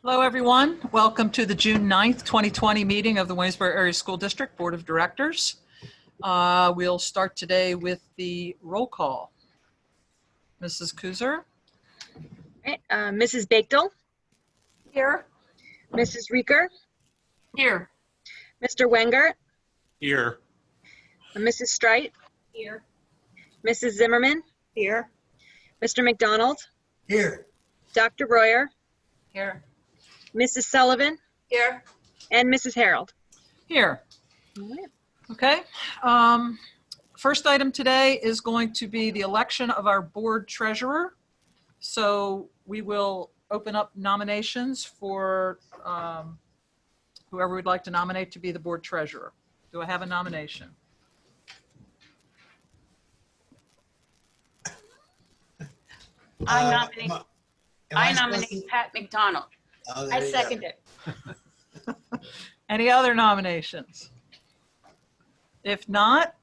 Hello, everyone. Welcome to the June 9th, 2020 meeting of the Waynesboro Area School District Board of Directors. We'll start today with the roll call. Mrs. Kuzer? Right, Mrs. Bakedel, Here. Mrs. Reeker, Here. Mr. Wengert, Here. Mrs. Strite, Here. Mrs. Zimmerman, Here. Mr. McDonald, Here. Dr. Royer, Here. Mrs. Sullivan, Here. and Mrs. Harold. Here. Okay. First item today is going to be the election of our board treasurer. So we will open up nominations for whoever would like to nominate to be the board treasurer. Do I have a nomination? I nominate Pat McDonald. I second it. Any other nominations? If not,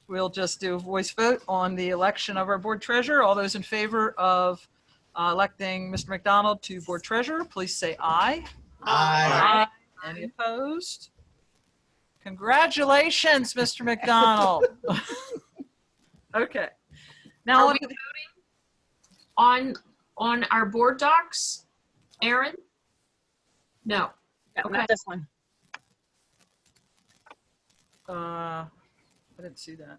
we'll just do a voice vote on the election of our board treasurer. All those in favor of electing Mr. McDonald to board treasurer, please say aye. Aye. Any opposed? Congratulations, Mr. McDonald. Okay. Now, Are we voting on our board docs, Aaron? No. No, Okay. not this one. I didn't see that.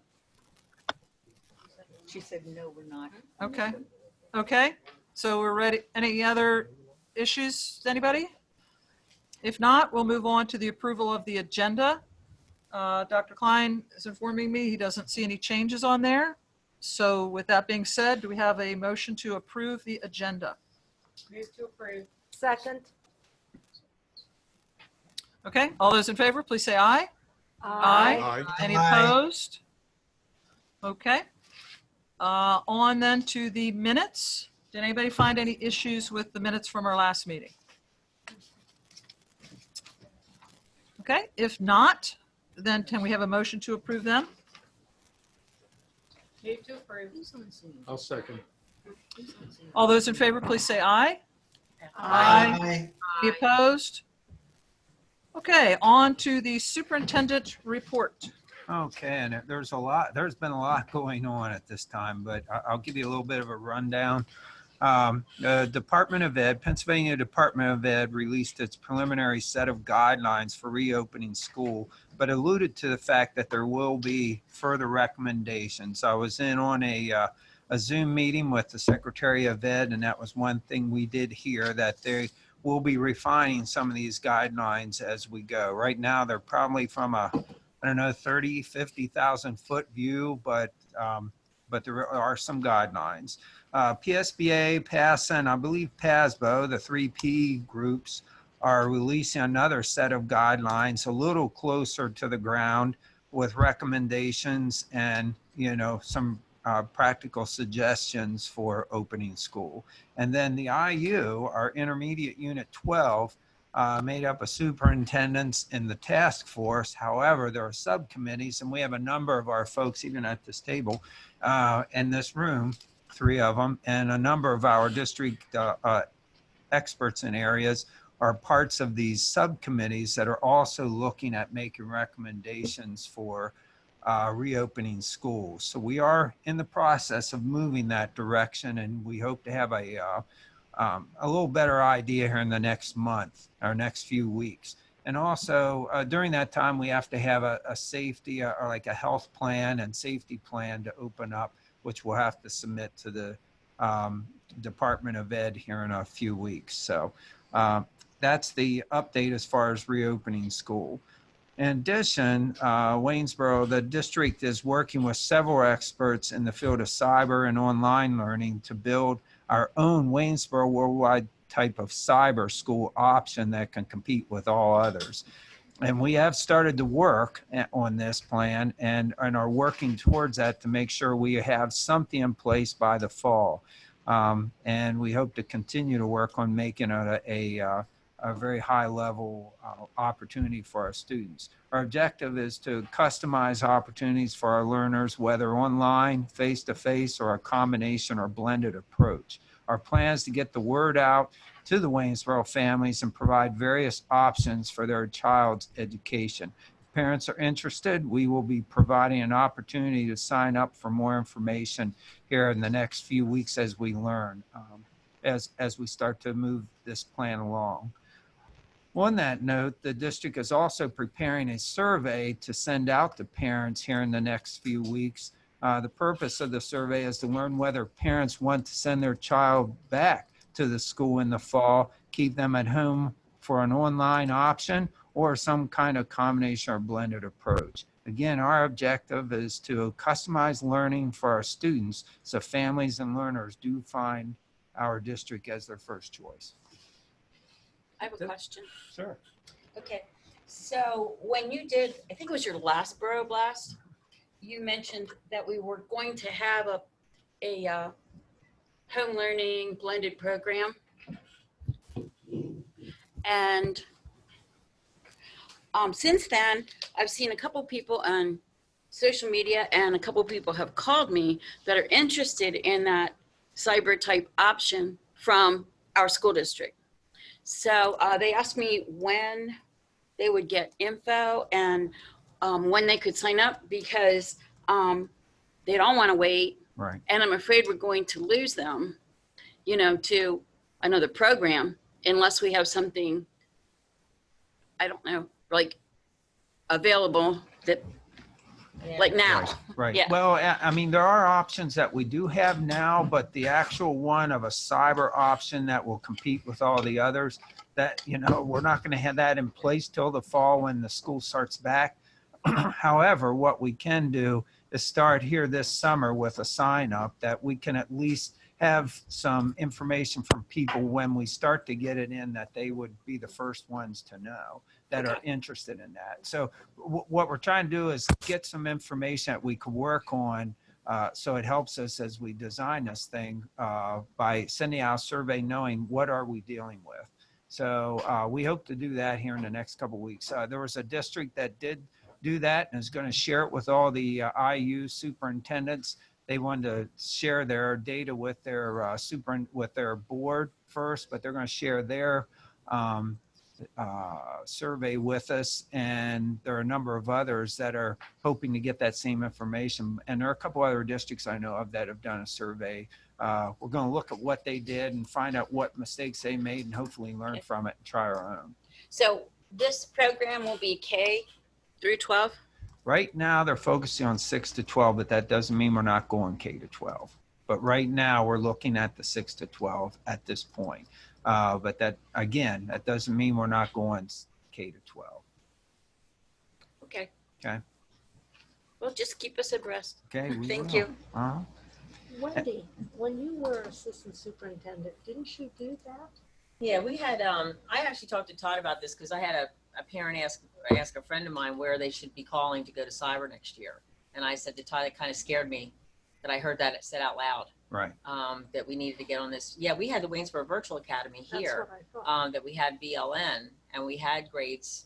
She said, no, we're not. Okay. Okay. So we're ready. Any other issues, anybody? If not, we'll move on to the approval of the agenda. Dr. Klein is informing me he doesn't see any changes on there. So with that being said, do we have a motion to approve the agenda? Move to approve. Second. Okay. All those in favor, please say aye. Aye. Any opposed? Okay. On then to the minutes. Did anybody find any issues with the minutes from our last meeting? Okay, if not, then can we have a motion to approve them? Move to approve. I'll second. All those in favor, please say aye. Aye. Any opposed? Okay, on to the superintendent report. Okay, and there's been a lot going on at this time, but I'll give you a little bit of a rundown. The Department of Ed, Pennsylvania Department of Ed released its preliminary set of guidelines for reopening school, but alluded to the fact that there will be further recommendations. I was in on a Zoom meeting with the Secretary of Ed, and that was one thing we did hear, that they will be refining some of these guidelines as we go. Right now, they're probably from a, 50,000 foot view, but there are some guidelines. PSBA, PASA, and I believe PASBO, the 3P groups, are releasing another set of guidelines a little closer to the ground with recommendations and, some practical suggestions for opening school. And then the IU, our Intermediate Unit 12, made up of superintendents in the task force. However, there are subcommittees, and we have a number of our folks, even at this table, in this room, 3 of them, and a number of our district experts in areas are parts of these subcommittees that are also looking at making recommendations for reopening schools. So we are in the process of moving that direction, and we hope to have a little better idea here in the next month or next few weeks. And also during that time, we have to have a safety or like a health plan and safety plan to open up, which we'll have to submit to the Department of Ed here in a few weeks. So that's the update as far as reopening school. In addition, Waynesboro, the district is working with several experts in the field of cyber and online learning to build our own Waynesboro worldwide type of cyber school option that can compete with all others. And we have started to work on this plan and are working towards that to make sure we have something in place by the fall. And we hope to continue to work on making it a very high level opportunity for our students. Our objective is to customize opportunities for our learners, whether online, face-to-face, or a combination or blended approach. Our plan is to get the word out to the Waynesboro families and provide various options for their child's education. If parents are interested, we will be providing an opportunity to sign up for more information here in the next few weeks as we learn, as we start to move this plan along. On that note, the district is also preparing a survey to send out to parents here in the next few weeks. The purpose of the survey is to learn whether parents want to send their child back to the school in the fall, keep them at home for an online option, or some kind of combination or blended approach. Again, our objective is to customize learning for our students so families and learners do find our district as their first choice. I have a question. Sure. Okay, so when you did, I think it was your last Borough Blast, you mentioned that we were going to have a home learning blended program. And since then, I've seen a couple people on social media and a couple people have called me that are interested in that cyber type option from our school district. So they asked me when they would get info and when they could sign up because they don't want to wait. Right. And I'm afraid we're going to lose them, you know, to another program unless we have something, I don't know, like available that like now. Right. Yeah. Well, I mean, there are options that we do have now, but the actual one of a cyber option that will compete with all the others, that, you know, we're not going to have that in place till the fall when the school starts back. However, what we can do is start here this summer with a sign up that we can at least have some information from people when we start to get it in that they would be the first ones to know that are interested in that. So what we're trying to do is get some information that we can work on so it helps us as we design this thing by sending out a survey knowing what are we dealing with. So we hope to do that here in the next couple of weeks. There was a district that did do that and is going to share it with all the IU superintendents. They wanted to share their data with their with their board first, but they're going to share their survey with us. And there are a number of others that are hoping to get that same information. And there are a couple other districts I know of that have done a survey. We're going to look at what they did and find out what mistakes they made and hopefully learn from it and try our own. So this program will be K through 12? Right now, they're focusing on 6 to 12, but that doesn't mean we're not going K to 12. But right now, we're looking at the 6 to 12 at this point. But that, again, that doesn't mean we're not going K to 12. Okay. Okay. Well, just keep us abreast. Okay. we Thank will. you. Uh-huh. Wendy, when you were assistant superintendent, didn't you do that? Yeah, we had, I actually talked to Todd about this because I had a parent ask a friend of mine where they should be calling to go to cyber next year. And I said to Todd, it kind of scared me that I heard that it said out loud. Right. That we needed to get on this. Yeah, we had the Waynesboro Virtual Academy here. That's what I thought. That we had BLN and we had grades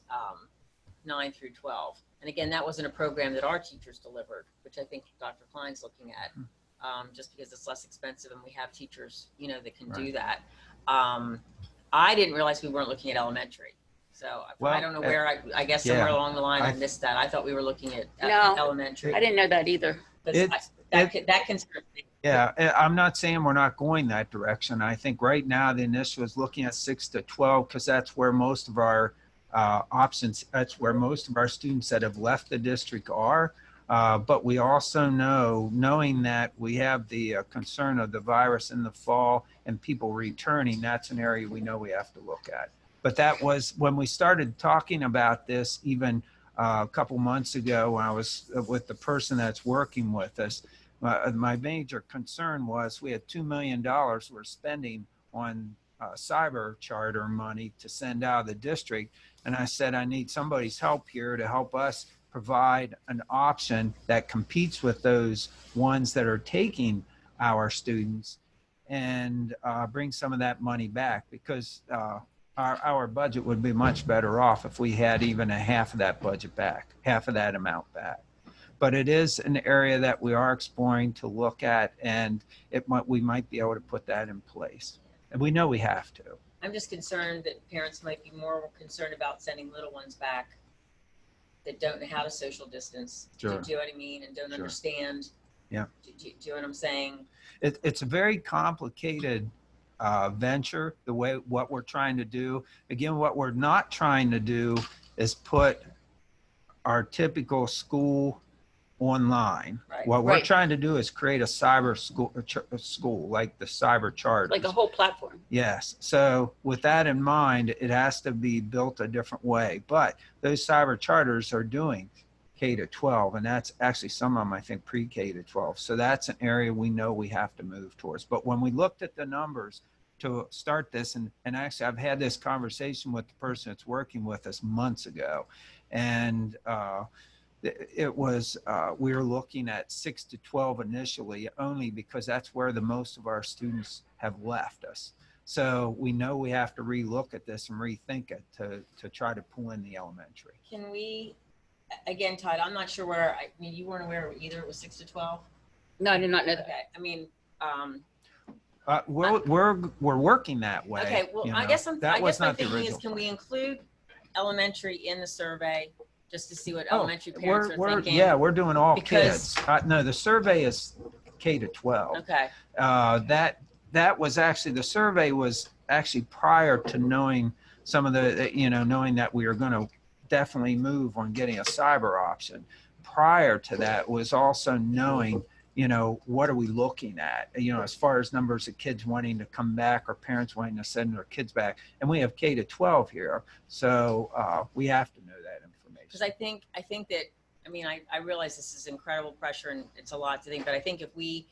9 through 12. And again, that wasn't a program that our teachers delivered, which I think Dr. Klein's looking at, just because it's less expensive and we have teachers, you know, that can do that. I didn't realize we weren't looking at elementary. So Well, I don't know where, I guess yeah, somewhere along the line I I- missed that. I thought we were looking at No. elementary. I didn't know that either. But It- that concerns me. Yeah, I'm not saying we're not going that direction. I think right now the initiative is looking at 6 to 12 because that's where most of our options, that's where most of our students that have left the district are. But we also know, knowing that we have the concern of the virus in the fall and people returning, that's an area we know we have to look at. But that was when we started talking about this even a couple months ago when I was with the person that's working with us. My major concern was we had $2 million we're spending on cyber charter money to send out of the district. And I said, I need somebody's help here to help us provide an option that competes with those ones that are taking our students and bring some of that money back because our budget would be much better off if we had even a half of that budget back, half of that amount back. But it is an area that we are exploring to look at, and we might be able to put that in place. And we know we have to. I'm just concerned that parents might be more concerned about sending little ones back that don't know how to social distance. Sure. Do you know what I mean? And don't Sure. understand. Yeah. Do you know what I'm saying? It's a very complicated venture, the way what we're trying to do. Again, what we're not trying to do is put our typical school online. Right. What we're Right. trying to do is create a cyber school, like the cyber charters. Like a whole platform. Yes. So with that in mind, it has to be built a different way. But those cyber charters are doing K to 12, and that's actually some of them, I think, pre-K to 12. So that's an area we know we have to move towards. But when we looked at the numbers to start this, and actually I've had this conversation with the person that's working with us months ago, and it was we were looking at 6 to 12 initially, only because that's where the most of our students have left us. So we know we have to relook at this and rethink it to try to pull in the elementary. Can we, again, Todd, I'm not sure where, I mean, you weren't aware either it was 6 to 12? No, I did not know that. Okay, I mean, We're working that way. okay, well, you I know. guess That I was guess my not the thinking is, original can we plan. include elementary in the survey just to see what Oh, elementary parents are thinking? Yeah, we're doing all Because- kids. No, the survey is K to 12. Okay, That was actually, the survey was actually prior to knowing some of the, knowing that we were going to definitely move on getting a cyber option. Prior to that was also knowing, what are we looking at, as far as numbers of kids wanting to come back or parents wanting to send their kids back. And we have K to 12 here. So we have to know that information. because I think that, I mean, I realize this is incredible pressure and it's a lot to think, but I think if we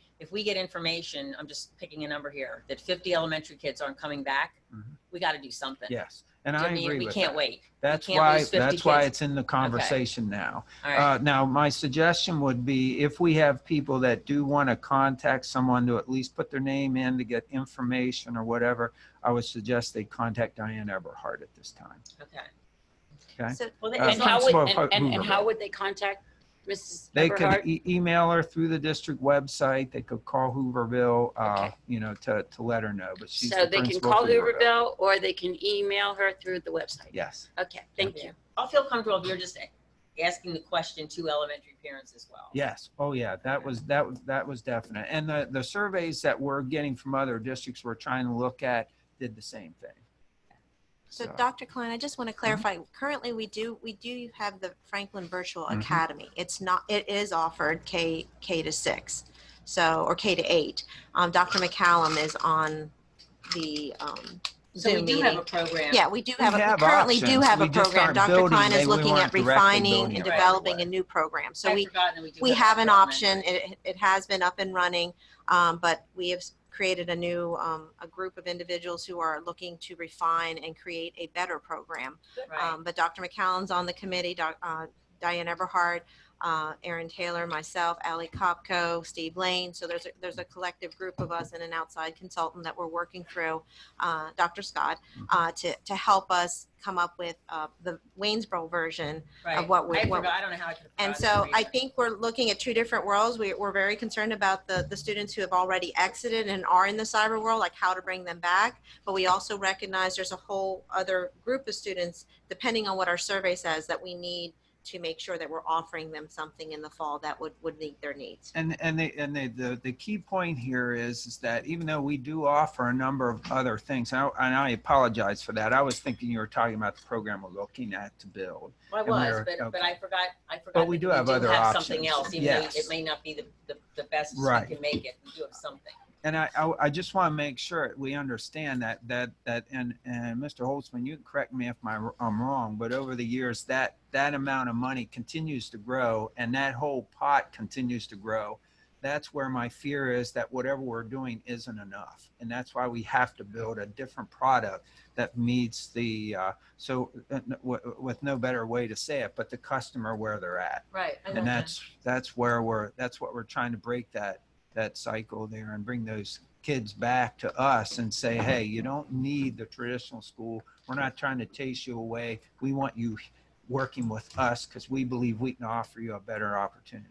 get information, I'm just picking a number here, that 50 elementary kids aren't coming back, Mhm. we got to do something. Yes. And Do you I know what agree We with can't that. wait. That's can't why lose 50 kids. it's in the conversation now. All right. Now, my suggestion would be if we have people that do want to contact someone to at least put their name in to get information or whatever, I would suggest they contact Diane Eberhard at this time. Okay. Okay. So Well, they, Uh, And how would, Principal of and Hooverville. how would they contact Mrs. They Eberhard? could email her through the district website. They could call Hooverville, Okay. to let her know. But she's So the they can principal call of Hooverville. Hooverville or they can email her through the website. Yes. Okay, thank you. I'll feel comfortable if you're just asking the question to elementary parents as well. Yes. Oh, yeah. That was definite. And the surveys that we're getting from other districts we're trying to look at did the same thing. So Dr. Klein, I just want to clarify, currently we do have the Franklin Virtual Academy. It is offered K to 6, or K to 8. Dr. McCallum is on the So we Zoom do meeting. have a program. Yeah, we have currently do options. have We a just program. aren't Dr. building Klein it. is We looking weren't at directly refining building and it right developing away. a new program. So I'd forgotten that we do have an elementary. option. It has been up and running, but we have created a new a group of individuals who are looking to refine and create a better program. Right. But Dr. McCallum's on the committee, Diane Eberhard, Aaron Taylor, myself, Ali Kopko, Steve Lane. So there's a collective group of us and an outside consultant that we're working through, Dr. Scott, to help us come up with the Waynesboro version Right. of what we. I forgot. I don't know how I could have And forgotten so that I either. think we're looking at two different worlds. We're very concerned about the students who have already exited and are in the cyber world, like how to bring them back. But we also recognize there's a whole other group of students, depending on what our survey says, that we need to make sure that we're offering them something in the fall that would meet their needs. And the key point here is that even though we do offer a number of other things, and I apologize for that. I was thinking you were talking about the program we're looking at to build. Well, I and was, we're- but okay. I forgot. But we do have other something options. else, even Yes. though it may not be the best Right. we can make it. We do have something. And I just want to make sure we understand that and Mr. Holtzman, you can correct me if I'm wrong, but over the years that amount of money continues to grow and that whole pot continues to grow. That's where my fear is that whatever we're doing isn't enough. And that's why we have to build a different product that meets the, with no better way to say it, but the customer where they're at. Right. And that's what we're trying to break that cycle there and bring those kids back to us and say, hey, you don't need the traditional school. We're not trying to chase you away. We want you working with us because we believe we can offer you a better opportunity.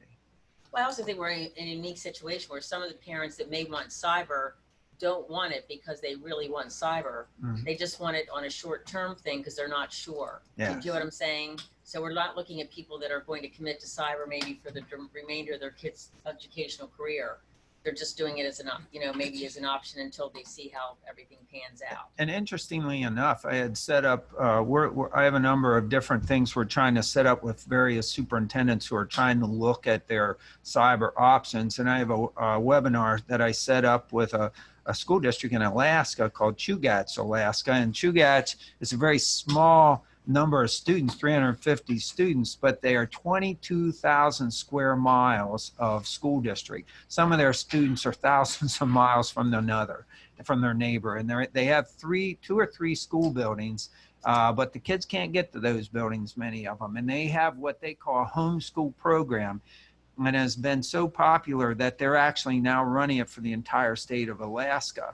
Well, I also think we're in a unique situation where some of the parents that may want cyber don't want it because they really want cyber. Mhm. They just want it on a short-term thing because they're not sure. Yeah. Do you know what I'm saying? So we're not looking at people that are going to commit to cyber maybe for the remainder of their kids' educational career. They're just doing it as an, maybe as an option until they see how everything pans out. And interestingly enough, I had set up, I have a number of different things we're trying to set up with various superintendents who are trying to look at their cyber options. And I have a webinar that I set up with a school district in Alaska called Chugach, Alaska. And Chugach is a very small number of students, 350 students, but they are 22,000 square miles of school district. Some of their students are thousands of miles from their neighbor, and they have two or three school buildings, but the kids can't get to those buildings, many of them, and they have what they call a homeschool program, and has been so popular that they're actually now running it for the entire state of Alaska.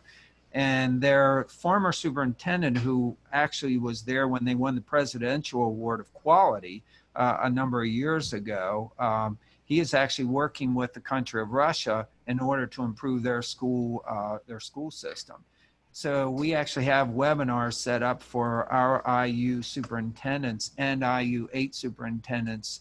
And their former superintendent, who actually was there when they won the Presidential Award of Quality a number of years ago, he is actually working with the country of Russia in order to improve their school system. So we actually have webinars set up for our IU superintendents and IU 8 superintendents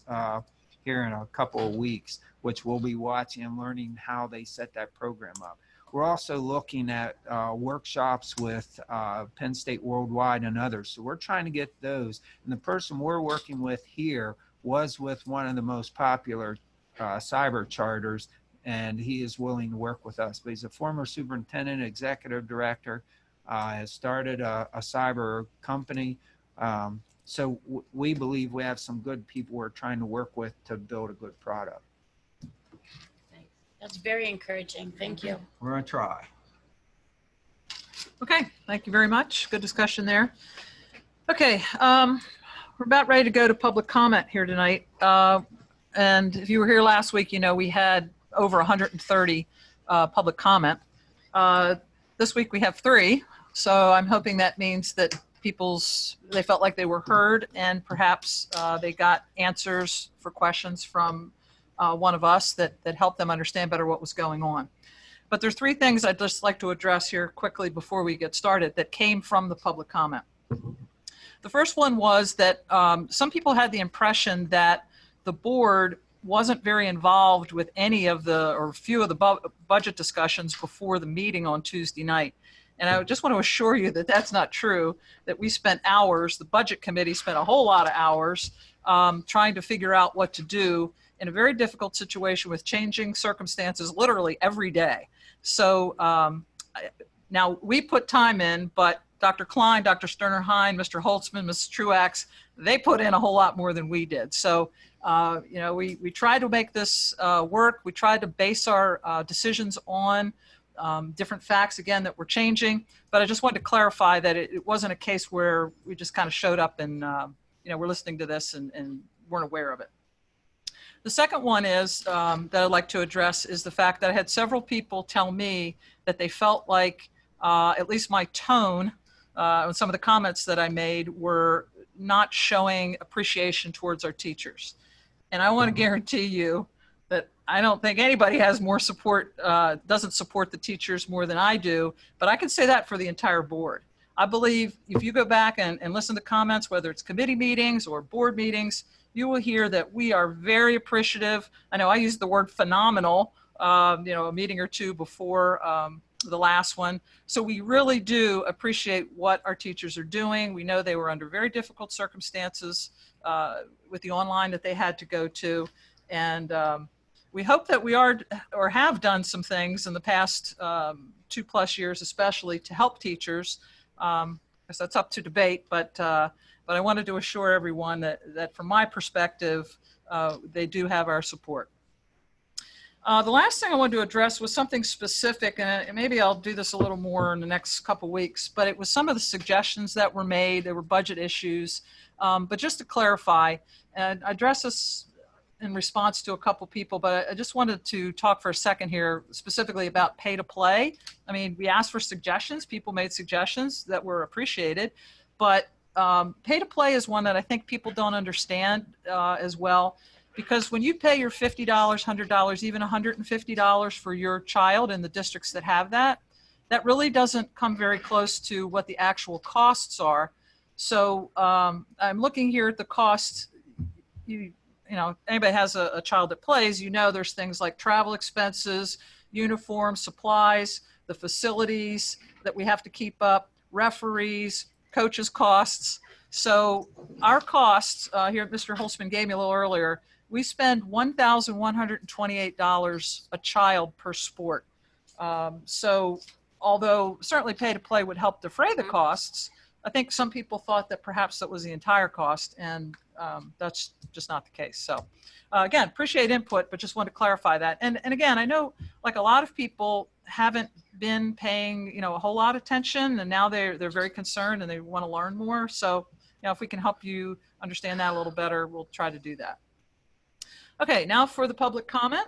here in a couple of weeks, which we'll be watching and learning how they set that program up. We're also looking at workshops with Penn State Worldwide and others. So we're trying to get those. And the person we're working with here was with one of the most popular cyber charters, and he is willing to work with us. But he's a former superintendent, executive director, has started a cyber company. So we believe we have some good people we're trying to work with to build a good product. That's very encouraging. Thank you. We're going to try. Okay, thank you very much. Good discussion there. Okay, we're about ready to go to public comment here tonight. And if you were here last week, we had over 130 public comment. This week we have 3, so I'm hoping that means that they felt like they were heard, and perhaps they got answers for questions from one of us that helped them understand better what was going on. But there's 3 things I'd just like to address here quickly before we get started that came from the public comment. The first one was that some people had the impression that the board wasn't very involved with any of or few of the budget discussions before the meeting on Tuesday night. And I just want to assure you that that's not true, that we spent hours, the budget committee spent a whole lot of hours trying to figure out what to do in a very difficult situation with changing circumstances literally every day. So now we put time in, but Dr. Klein, Dr. Sterner-Hein, Mr. Holtzman, Ms. Truax, they put in a whole lot more than we did. So, we tried to make this work. We tried to base our decisions on different facts, again, that were changing. But I just wanted to clarify that it wasn't a case where we just kind of showed up and, we're listening to this and weren't aware of it. The second one is that I'd like to address is the fact that I had several people tell me that they felt like at least my tone and some of the comments that I made were not showing appreciation towards our teachers. And I want to guarantee you that I don't think anybody has more support, doesn't support the teachers more than I do, but I can say that for the entire board. I believe if you go back and listen to comments, whether it's committee meetings or board meetings, you will hear that we are very appreciative. I know I used the word phenomenal, a meeting or 2 before the last one. So we really do appreciate what our teachers are doing. We know they were under very difficult circumstances with the online that they had to go to. And we hope that we are or have done some things in the past 2+ years, especially to help teachers. Because that's up to debate, but I wanted to assure everyone that from my perspective, they do have our support. The last thing I wanted to address was something specific, and maybe I'll do this a little more in the next couple weeks, but it was some of the suggestions that were made. There were budget issues, but just to clarify, and I address this in response to a couple people, but I just wanted to talk for a second here specifically about pay to play. I mean, we asked for suggestions. People made suggestions that were appreciated, but pay to play is one that I think people don't understand as well, because when you pay your $50, $100, even $150 for your child in the districts that have that, that really doesn't come very close to what the actual costs are. So I'm looking here at the costs. You know, anybody has a child that plays, you know, there's things like travel expenses, uniforms, supplies, the facilities that we have to keep up, referees, coaches' costs. So our costs here, Mr. Holzman gave me a little earlier, we spend $1,128 a child per sport. So although certainly pay to play would help defray the costs, I think some people thought that perhaps that was the entire cost, and that's just not the case. So again, appreciate input, but just want to clarify that. And again, I know like a lot of people haven't been paying, you know, a whole lot of attention, and now they're very concerned and they want to learn more. So, you know, if we can help you understand that a little better, we'll try to do that. Okay, now for the public comment.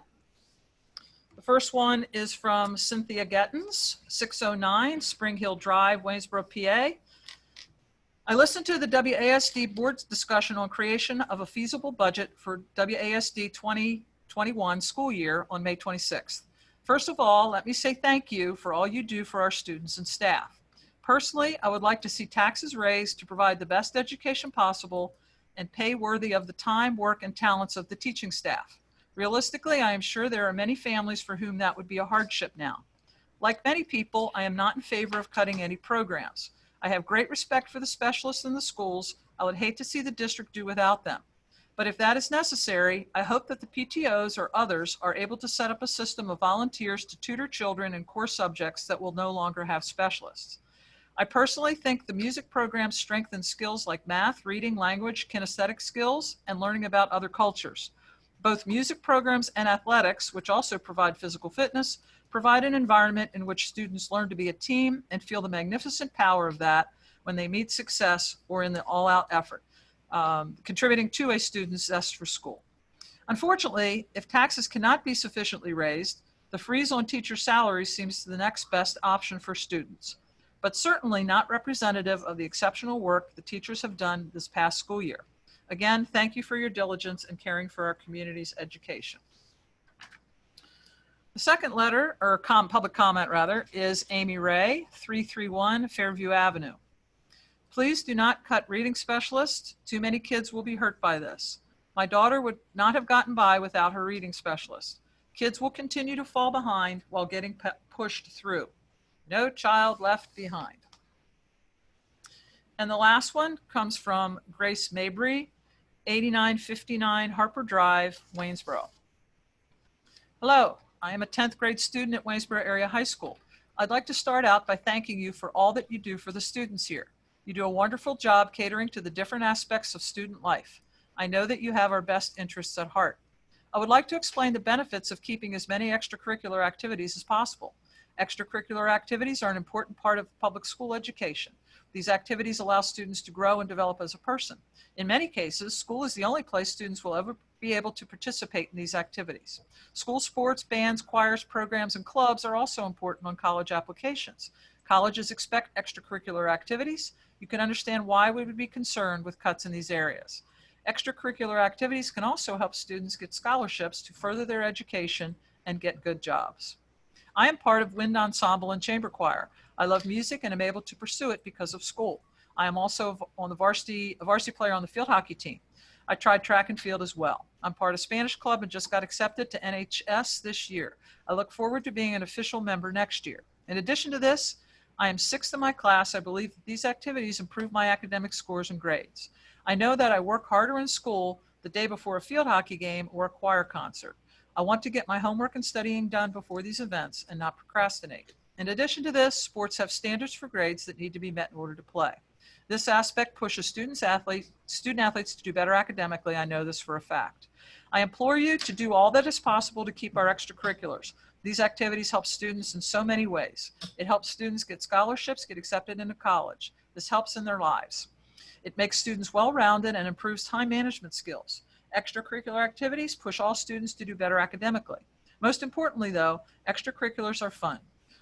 The first one is from Cynthia Gettins, 609 Spring Hill Drive, Waynesboro, PA. I listened to the WASD board's discussion on creation of a feasible budget for WASD 2021 school year on May 26th. First of all, let me say thank you for all you do for our students and staff. Personally, I would like to see taxes raised to provide the best education possible and pay worthy of the time, work, and talents of the teaching staff. Realistically, I am sure there are many families for whom that would be a hardship now. Like many people, I am not in favor of cutting any programs. I have great respect for the specialists in the schools. I would hate to see the district do without them. But if that is necessary, I hope that the PTOs or others are able to set up a system of volunteers to tutor children in core subjects that will no longer have specialists. I personally think the music programs strengthen skills like math, reading, language, kinesthetic skills, and learning about other cultures. Both music programs and athletics, which also provide physical fitness, provide an environment in which students learn to be a team and feel the magnificent power of that when they meet success or in the all-out effort, contributing to a student's zest for school. Unfortunately, if taxes cannot be sufficiently raised, the freeze on teacher salaries seems the next best option for students, but certainly not representative of the exceptional work the teachers have done this past school year. Again, thank you for your diligence in caring for our community's education. The second letter, or public comment rather, is Amy Ray, 331 Fairview Avenue. Please do not cut reading specialists. Too many kids will be hurt by this. My daughter would not have gotten by without her reading specialist. Kids will continue to fall behind while getting pushed through. No child left behind. And the last one comes from Grace Mabry, 8959 Harper Drive, Waynesboro. Hello, I am a 10th grade student at Waynesboro Area High School. I'd like to start out by thanking you for all that you do for the students here. You do a wonderful job catering to the different aspects of student life. I know that you have our best interests at heart. I would like to explain the benefits of keeping as many extracurricular activities as possible. Extracurricular activities are an important part of public school education. These activities allow students to grow and develop as a person. In many cases, school is the only place students will ever be able to participate in these activities. School sports, bands, choirs, programs, and clubs are also important on college applications. Colleges expect extracurricular activities. You can understand why we would be concerned with cuts in these areas. Extracurricular activities can also help students get scholarships to further their education and get good jobs. I am part of wind ensemble and chamber choir. I love music and am able to pursue it because of school. I am also on the varsity player on the field hockey team. I tried track and field as well. I'm part of Spanish club and just got accepted to NHS this year. I look forward to being an official member next year. In addition to this, I am 6th in my class. I believe that these activities improve my academic scores and grades. I know that I work harder in school the day before a field hockey game or a choir concert. I want to get my homework and studying done before these events and not procrastinate. In addition to this, sports have standards for grades that need to be met in order to play. This aspect pushes student athletes to do better academically. I know this for a fact. I implore you to do all that is possible to keep our extracurriculars. These activities help students in so many ways. It helps students get scholarships, get accepted into college. This helps in their lives. It makes students well-rounded and improves time management skills. Extracurricular activities push all students to do better academically. Most importantly, though, extracurriculars are fun.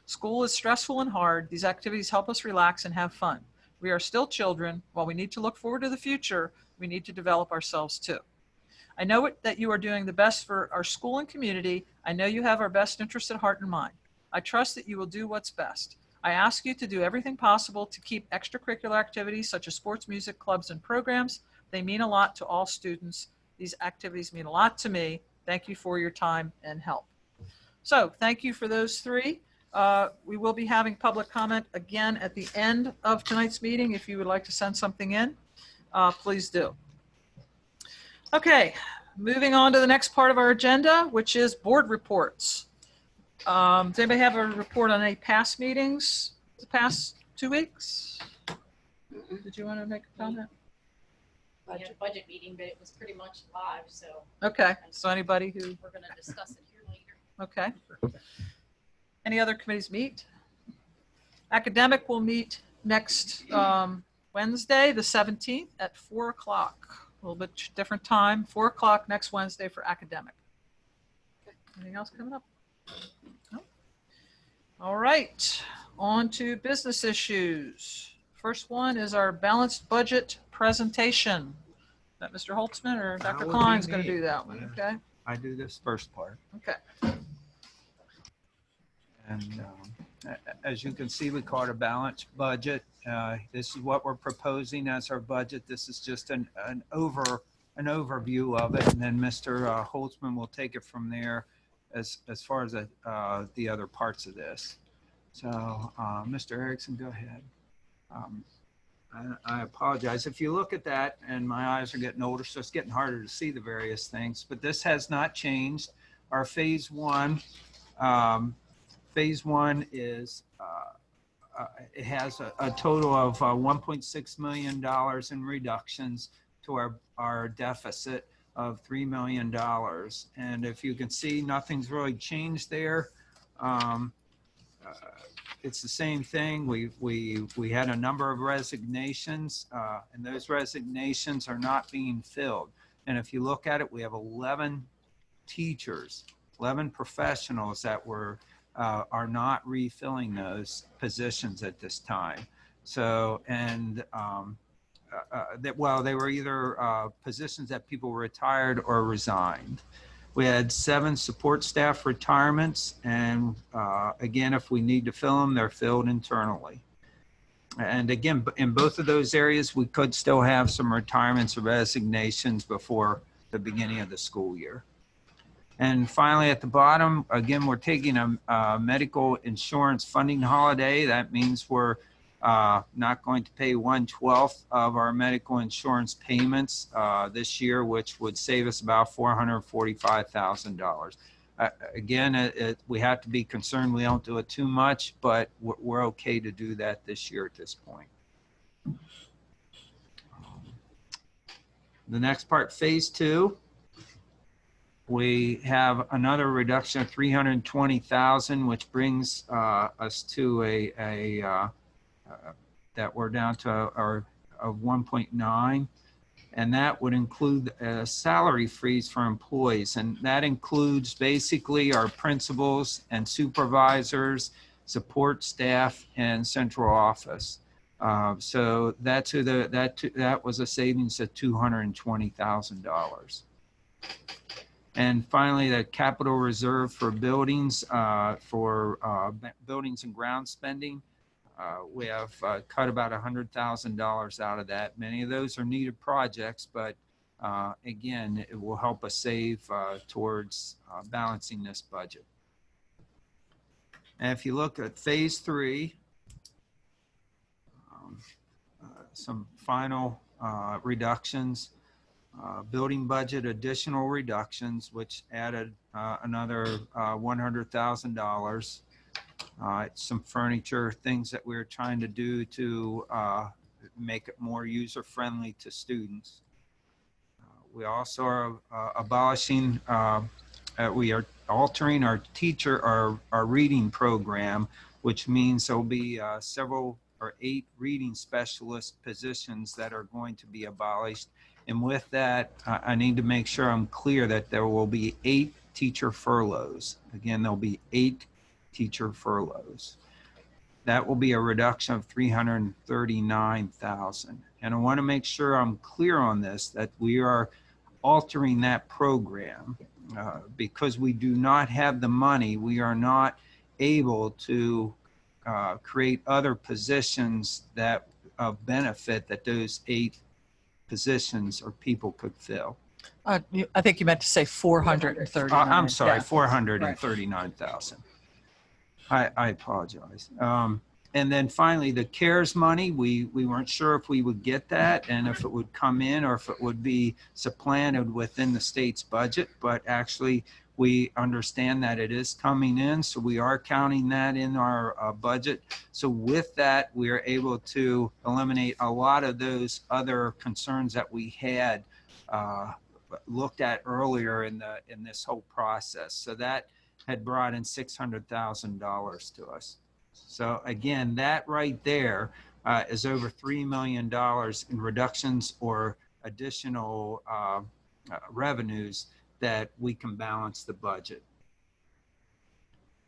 School is stressful and hard. These activities help us relax and have fun. We are still children. While we need to look forward to the future, we need to develop ourselves too. I know that you are doing the best for our school and community. I know you have our best interests at heart and mind. I trust that you will do what's best. I ask you to do everything possible to keep extracurricular activities such as sports, music, clubs, and programs. They mean a lot to all students. These activities mean a lot to me. Thank you for your time and help. So thank you for those three. We will be having public comment again at the end of tonight's meeting. If you would like to send something in, please do. Okay, moving on to the next part of our agenda, which is board reports. Does anybody have a report on any past meetings the past 2 weeks? Did you want to make a comment? We had a budget meeting, but it was pretty much live, so Okay, so anybody who, we're gonna discuss it here later. okay. Any other committees meet? Academic will meet next Wednesday, the 17th at 4 o'clock. A little bit different time, 4 o'clock next Wednesday for academic. Anything else coming up? No? All right, on to business issues. First one is our balanced budget presentation. Is that Mr. Holtzman or That Dr. would be Klein's going me. to do that one? Yeah. Okay, I do this first part. okay. And as you can see, we call it a balanced budget. This is what we're proposing as our budget. This is just an overview of it, and then Mr. Holtzman will take it from there as far as the other parts of this. So, Mr. Erickson, go ahead. I apologize. If you look at that, and my eyes are getting older, so it's getting harder to see the various things, but this has not changed. Our phase one is, it has a total of $1.6 million in reductions to our deficit of $3 million. And if you can see, nothing's really changed there. It's the same thing. We had a number of resignations, and those resignations are not being filled. And if you look at it, we have 11 teachers, 11 professionals that are not refilling those positions at this time. So, and they were either positions that people retired or resigned. We had 7 support staff retirements, and again, if we need to fill them, they're filled internally. And again, in both of those areas, we could still have some retirements or resignations before the beginning of the school year. And finally, at the bottom, again, we're taking a medical insurance funding holiday. That means we're not going to pay 1/12 of our medical insurance payments this year, which would save us about $445,000. Again, we have to be concerned we don't do it too much, but we're okay to do that this year at this point. The next part, phase 2. We have another reduction of $320,000, which brings us to that we're down to our of 1.9, and that would include a salary freeze for employees, and that includes basically our principals and supervisors, support staff, and central office. So that was a savings of $220,000. And finally, the capital reserve for buildings, buildings and ground spending, we have cut about $100,000 out of that. Many of those are needed projects, but again, it will help us save towards balancing this budget. And if you look at phase 3, some final reductions. Building budget additional reductions, which added another $100,000. Some furniture, things that we're trying to do to make it more user-friendly to students. We also are abolishing, we are altering our reading program, which means there'll be 8 reading specialist positions that are going to be abolished. And with that, I need to make sure I'm clear that there will be 8 teacher furloughs. Again, there'll be 8 teacher furloughs. That will be a reduction of $339,000. And I want to make sure I'm clear on this, that we are altering that program because we do not have the money. We are not able to create other positions that of benefit that those 8 positions or people could fill. I think you meant to say 439. I'm sorry, Yeah. 439,000. I apologize. And then finally, the CARES money, we weren't sure if we would get that and if it would come in or if it would be supplanted within the state's budget, but actually we understand that it is coming in, so we are counting that in our budget. So with that, we are able to eliminate a lot of those other concerns that we had looked at earlier in this whole process. So that had brought in $600,000 to us. So again, that right there is over $3 million in reductions or additional revenues that we can balance the budget.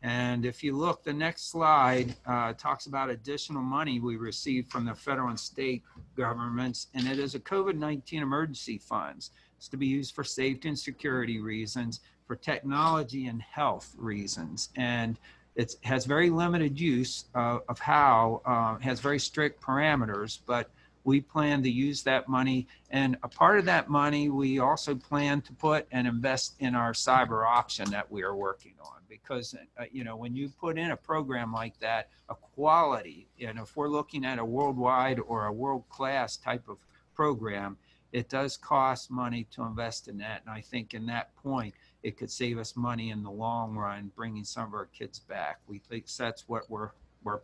And if you look, the next slide talks about additional money we received from the federal and state governments, and it is a COVID-19 emergency funds. It's to be used for safety and security reasons, for technology and health reasons. And it has very limited use of how, has very strict parameters, but we plan to use that money. And a part of that money, we also plan to put and invest in our cyber option that we are working on. Because, you know, when you put in a program like that, a quality, and if we're looking at a worldwide or a world-class type of program, it does cost money to invest in that. And I think in that point, it could save us money in the long run, bringing some of our kids back. We think that's what we're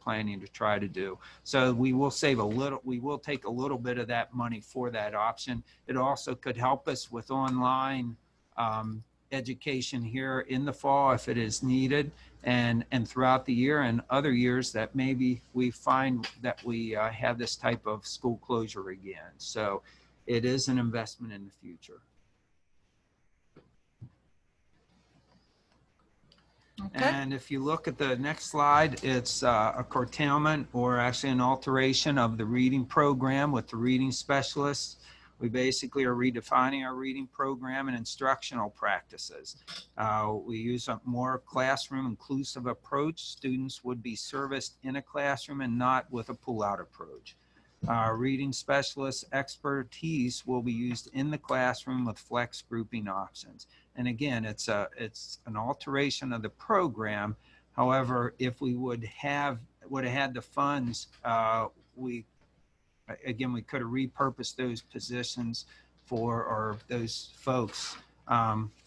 planning to try to do. So we will save a little, we will take a little bit of that money for that option. It also could help us with online education here in the fall if it is needed, and throughout the year and other years that maybe we find that we have this type of school closure again. So it is an investment in the future. Okay. And if you look at the next slide, it's a curtailment or actually an alteration of the reading program with the reading specialists. We basically are redefining our reading program and instructional practices. We use a more classroom inclusive approach. Students would be serviced in a classroom and not with a pull-out approach. Reading specialist expertise will be used in the classroom with flex grouping options. And again, it's an alteration of the program. However, if we would have had the funds, we could have repurposed those positions or those folks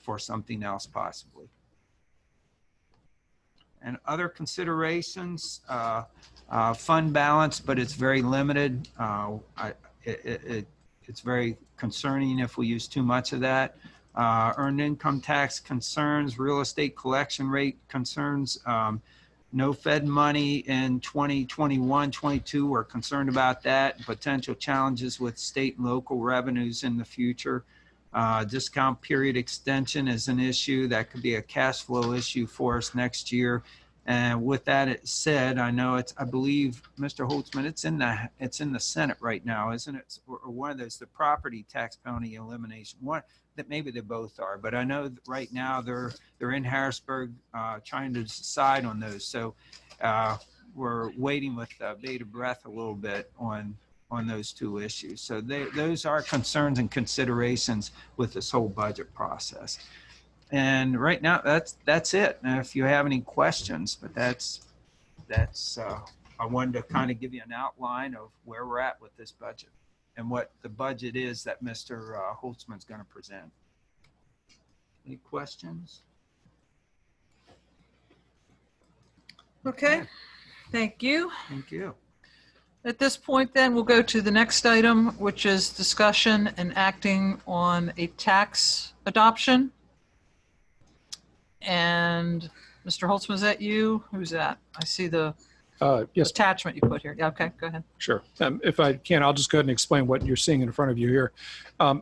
for something else possibly. And other considerations, fund balance, but it's very limited. It's very concerning if we use too much of that. Earned income tax concerns, real estate collection rate concerns, no Fed money in 2021, 22. We're concerned about that. Potential challenges with state and local revenues in the future. Discount period extension is an issue that could be a cash flow issue for us next year. And with that said, I know I believe, Mr. Holtzman, it's in the Senate right now, isn't it? Or one of those, the property tax penalty elimination. One that maybe they both are, but I know that right now they're in Harrisburg trying to decide on those. So we're waiting with bated breath a little bit on those two issues. So those are concerns and considerations with this whole budget process. And right now, that's it. Now, if you have any questions, but that's I wanted to kind of give you an outline of where we're at with this budget and what the budget is that Mr. Holtzman's going to present. Any questions? Okay. Thank you. Thank you. At this point, then, we'll go to the next item, which is discussion and acting on a tax adoption. And Mr. Holtzman, is that you? Who's that? I see the Yes, attachment you put here. Yeah, okay, go ahead. sure. If I can, I'll just go ahead and explain what you're seeing in front of you here.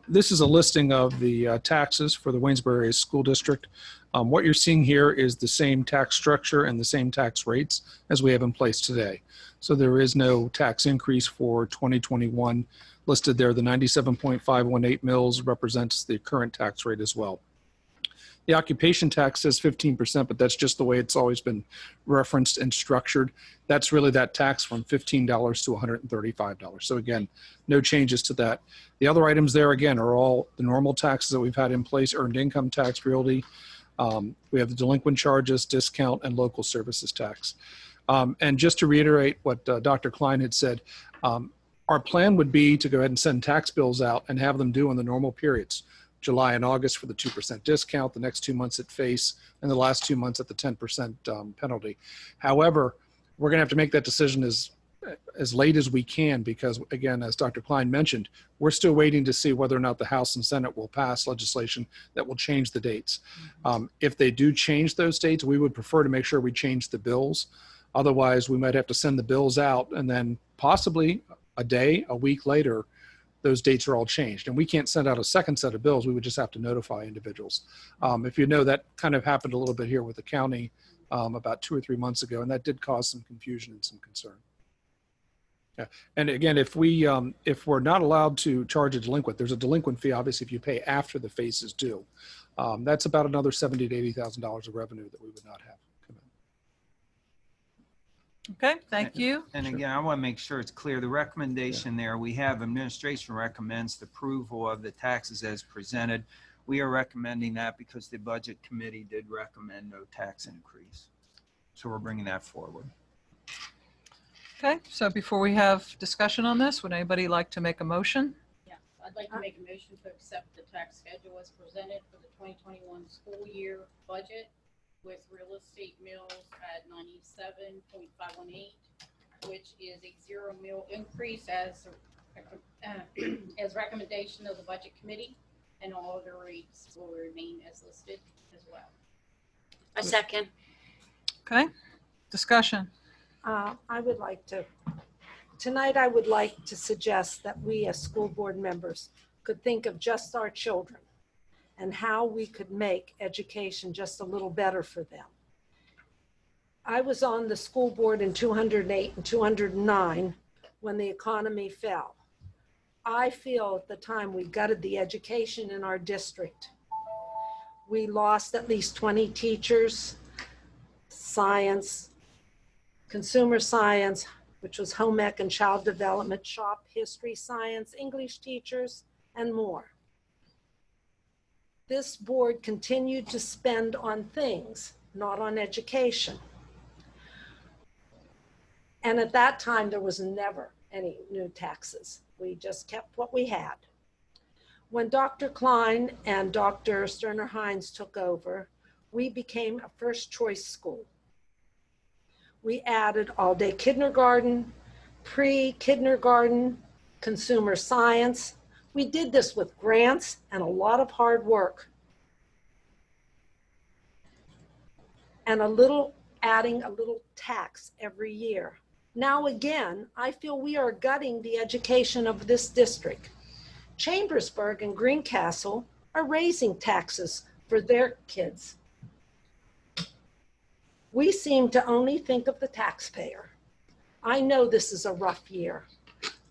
This is a listing of the taxes for the Waynesboro Area School District. What you're seeing here is the same tax structure and the same tax rates as we have in place today. So there is no tax increase for 2021 listed there. The 97.518 mils represents the current tax rate as well. The occupation tax says 15%, but that's just the way it's always been referenced and structured. That's really that tax from $15 to $135. So again, no changes to that. The other items there, again, are all the normal taxes that we've had in place: earned income tax, realty. We have the delinquent charges, discount, and local services tax. And just to reiterate what Dr. Klein had said, our plan would be to go ahead and send tax bills out and have them due in the normal periods: July and August for the 2% discount, the next 2 months at face, and the last 2 months at the 10% penalty. However, we're going to have to make that decision as late as we can because, again, as Dr. Klein mentioned, we're still waiting to see whether or not the House and Senate will pass legislation that will change the dates. If they do change those dates, we would prefer to make sure we change the bills. Otherwise, we might have to send the bills out and then possibly a week later, those dates are all changed. And we can't send out a second set of bills. We would just have to notify individuals. If you know, that kind of happened a little bit here with the county about 2 or 3 months ago, and that did cause some confusion and some concern. Yeah. And again, if we're not allowed to charge a delinquent, there's a delinquent fee, obviously, if you pay after the face is due. That's about another $70,000 to $80,000 of revenue that we would not have. Okay, thank you. And again, I want to make sure it's clear. The recommendation there, we have administration recommends the approval of the taxes as presented. We are recommending that because the budget committee did recommend no tax increase. So we're bringing that forward. Okay, so before we have discussion on this, would anybody like to make a motion? Yes, I'd like to make a motion to accept the tax schedule as presented for the 2021 school year budget with real estate mills at 97.518, which is a 0 mill increase as recommendation of the budget committee, and all other rates will remain as listed as well. A second. Okay, discussion. I would like to, tonight I would like to suggest that we as school board members could think of just our children and how we could make education just a little better for them. I was on the school board in 2008 and 2009 when the economy fell. I feel at the time we gutted the education in our district. We lost at least 20 teachers, science, consumer science, which was home ec and child development, shop, history, science, English teachers, and more. This board continued to spend on things, not on education. And at that time, there was never any new taxes. We just kept what we had. When Dr. Klein and Dr. Sterner-Hines took over, we became a first choice school. We added all-day kindergarten, pre-kindergarten, consumer science. We did this with grants and a lot of hard work. And adding a little tax every year. Now again, I feel we are gutting the education of this district. Chambersburg and Greencastle are raising taxes for their kids. We seem to only think of the taxpayer. I know this is a rough year,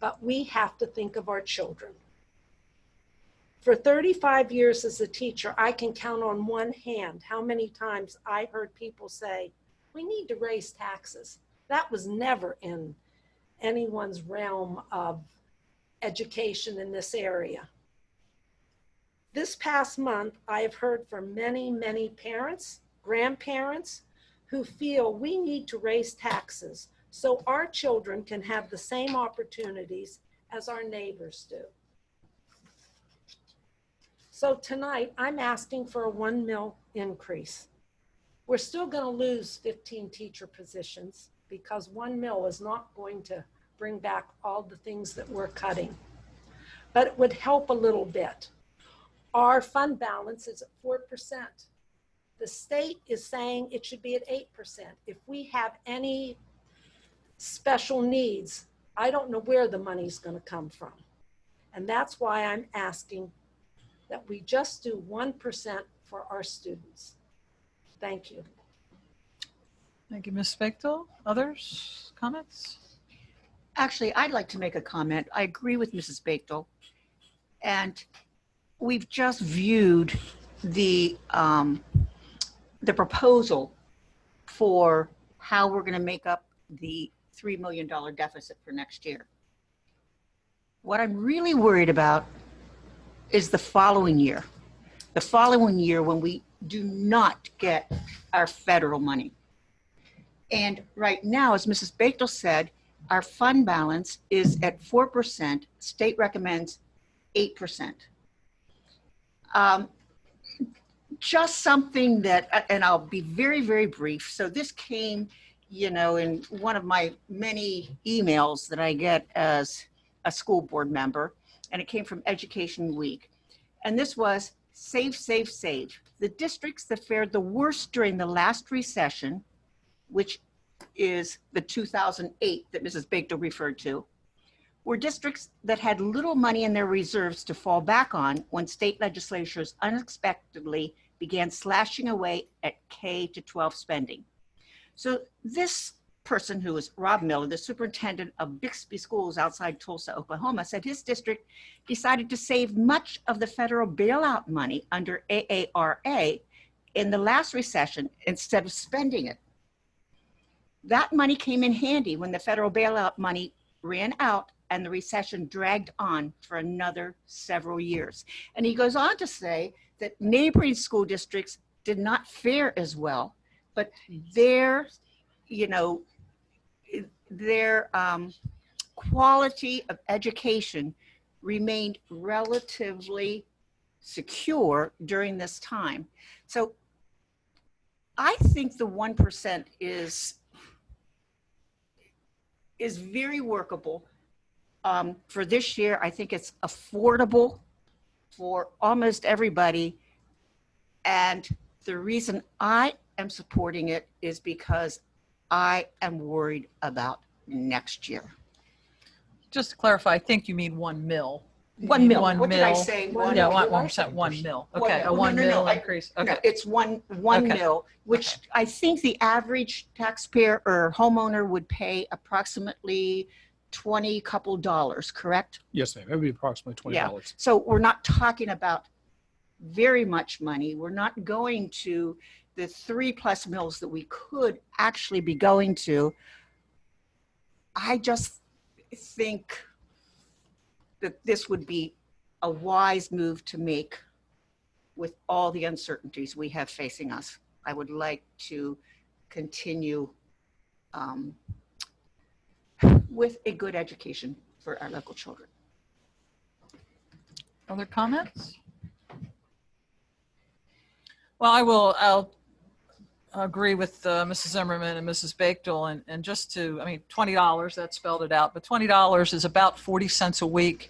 but we have to think of our children. For 35 years as a teacher, I can count on one hand how many times I heard people say, we need to raise taxes. That was never in anyone's realm of education in this area. This past month, I have heard from many, many parents, grandparents, who feel we need to raise taxes so our children can have the same opportunities as our neighbors do. So tonight, I'm asking for a 1 mil increase. We're still going to lose 15 teacher positions because 1 mil is not going to bring back all the things that we're cutting. But it would help a little bit. Our fund balance is at 4%. The state is saying it should be at 8%. If we have any special needs, I don't know where the money's going to come from. And that's why I'm asking that we just do 1% for our students. Thank you. Thank you, Ms. Spechtel. Others, comments? Actually, I'd like to make a comment. I agree with Mrs. Bechtel. And we've just viewed the proposal for how we're going to make up the $3 million deficit for next year. What I'm really worried about is the following year. The following year when we do not get our federal money. And right now, as Mrs. Bechtel said, our fund balance is at 4%. State recommends 8%. Just something that, and I'll be very, very brief. So this came, in one of my many emails that I get as a school board member, and it came from Education Week. And this was save, save, save. The districts that fared the worst during the last recession, which is the 2008 that Mrs. Bechtel referred to, were districts that had little money in their reserves to fall back on when state legislatures unexpectedly began slashing away at K-12 spending. So this person, who is Rob Miller, the superintendent of Bixby Schools outside Tulsa, Oklahoma, said his district decided to save much of the federal bailout money under AARA in the last recession instead of spending it. That money came in handy when the federal bailout money ran out and the recession dragged on for another several years. And he goes on to say that neighboring school districts did not fare as well, but their quality of education remained relatively secure during this time. So I think the 1% is very workable. For this year, I think it's affordable for almost everybody. And the reason I am supporting it is because I am worried about next year. Just to clarify, I think you mean 1 mil. You 1 mean mil. 1 What did I mil. say? No, 1%, 1 mil. Okay, a No, 1 no, mil no, increase. No, Okay. it's one Okay. mil, which I think the average taxpayer or homeowner would pay approximately couple dollars, correct? Yes, ma'am. It would be approximately $20. Yeah. So we're not talking about very much money. We're not going to the 3+ mills that we could actually be going to. I just think that this would be a wise move to make with all the uncertainties we have facing us. I would like to continue with a good education for our local children. Other comments? Well, I'll agree with Mrs. Zimmerman and Mrs. Bechtel, and just to, $20, that spelled it out, but $20 is about 40 cents a week,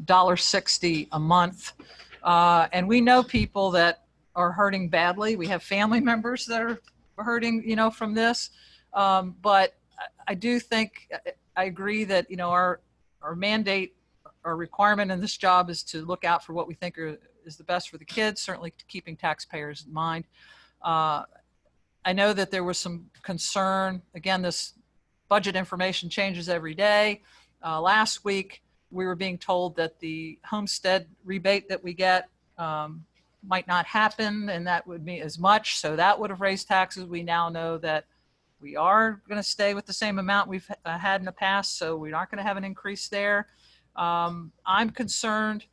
$1.60 a month. And we know people that are hurting badly. We have family members that are hurting, from this. But I do think, I agree that, our mandate, our requirement in this job is to look out for what we think is the best for the kids, certainly keeping taxpayers in mind. I know that there was some concern. Again, this budget information changes every day. Last week, we were being told that the homestead rebate that we get might not happen, and that would be as much. So that would have raised taxes. We now know that we are going to stay with the same amount we've had in the past, so we aren't going to have an increase there. I'm concerned.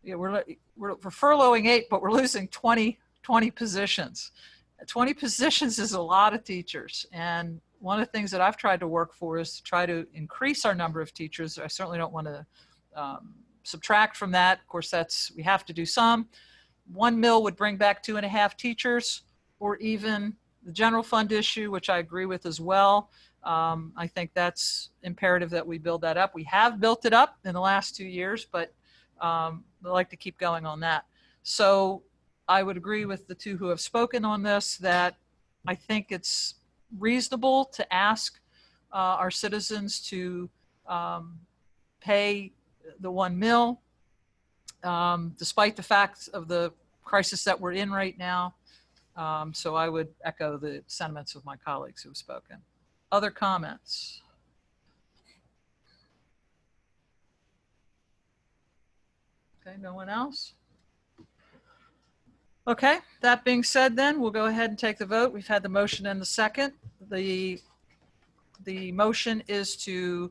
We're furloughing 8, but we're losing 20 positions. 20 positions is a lot of teachers. And one of the things that I've tried to work for is to try to increase our number of teachers. I certainly don't want to subtract from that. Of course, we have to do some. 1 mil would bring back 2.5 teachers, or even the general fund issue, which I agree with as well. I think that's imperative that we build that up. We have built it up in the last 2 years, but I'd like to keep going on that. So I would agree with the two who have spoken on this, that I think it's reasonable to ask our citizens to pay the 1 mil, despite the fact of the crisis that we're in right now. So I would echo the sentiments of my colleagues who have spoken. Other comments? Okay, no one else? Okay, that being said, then we'll go ahead and take the vote. We've had the motion and the second. The motion is to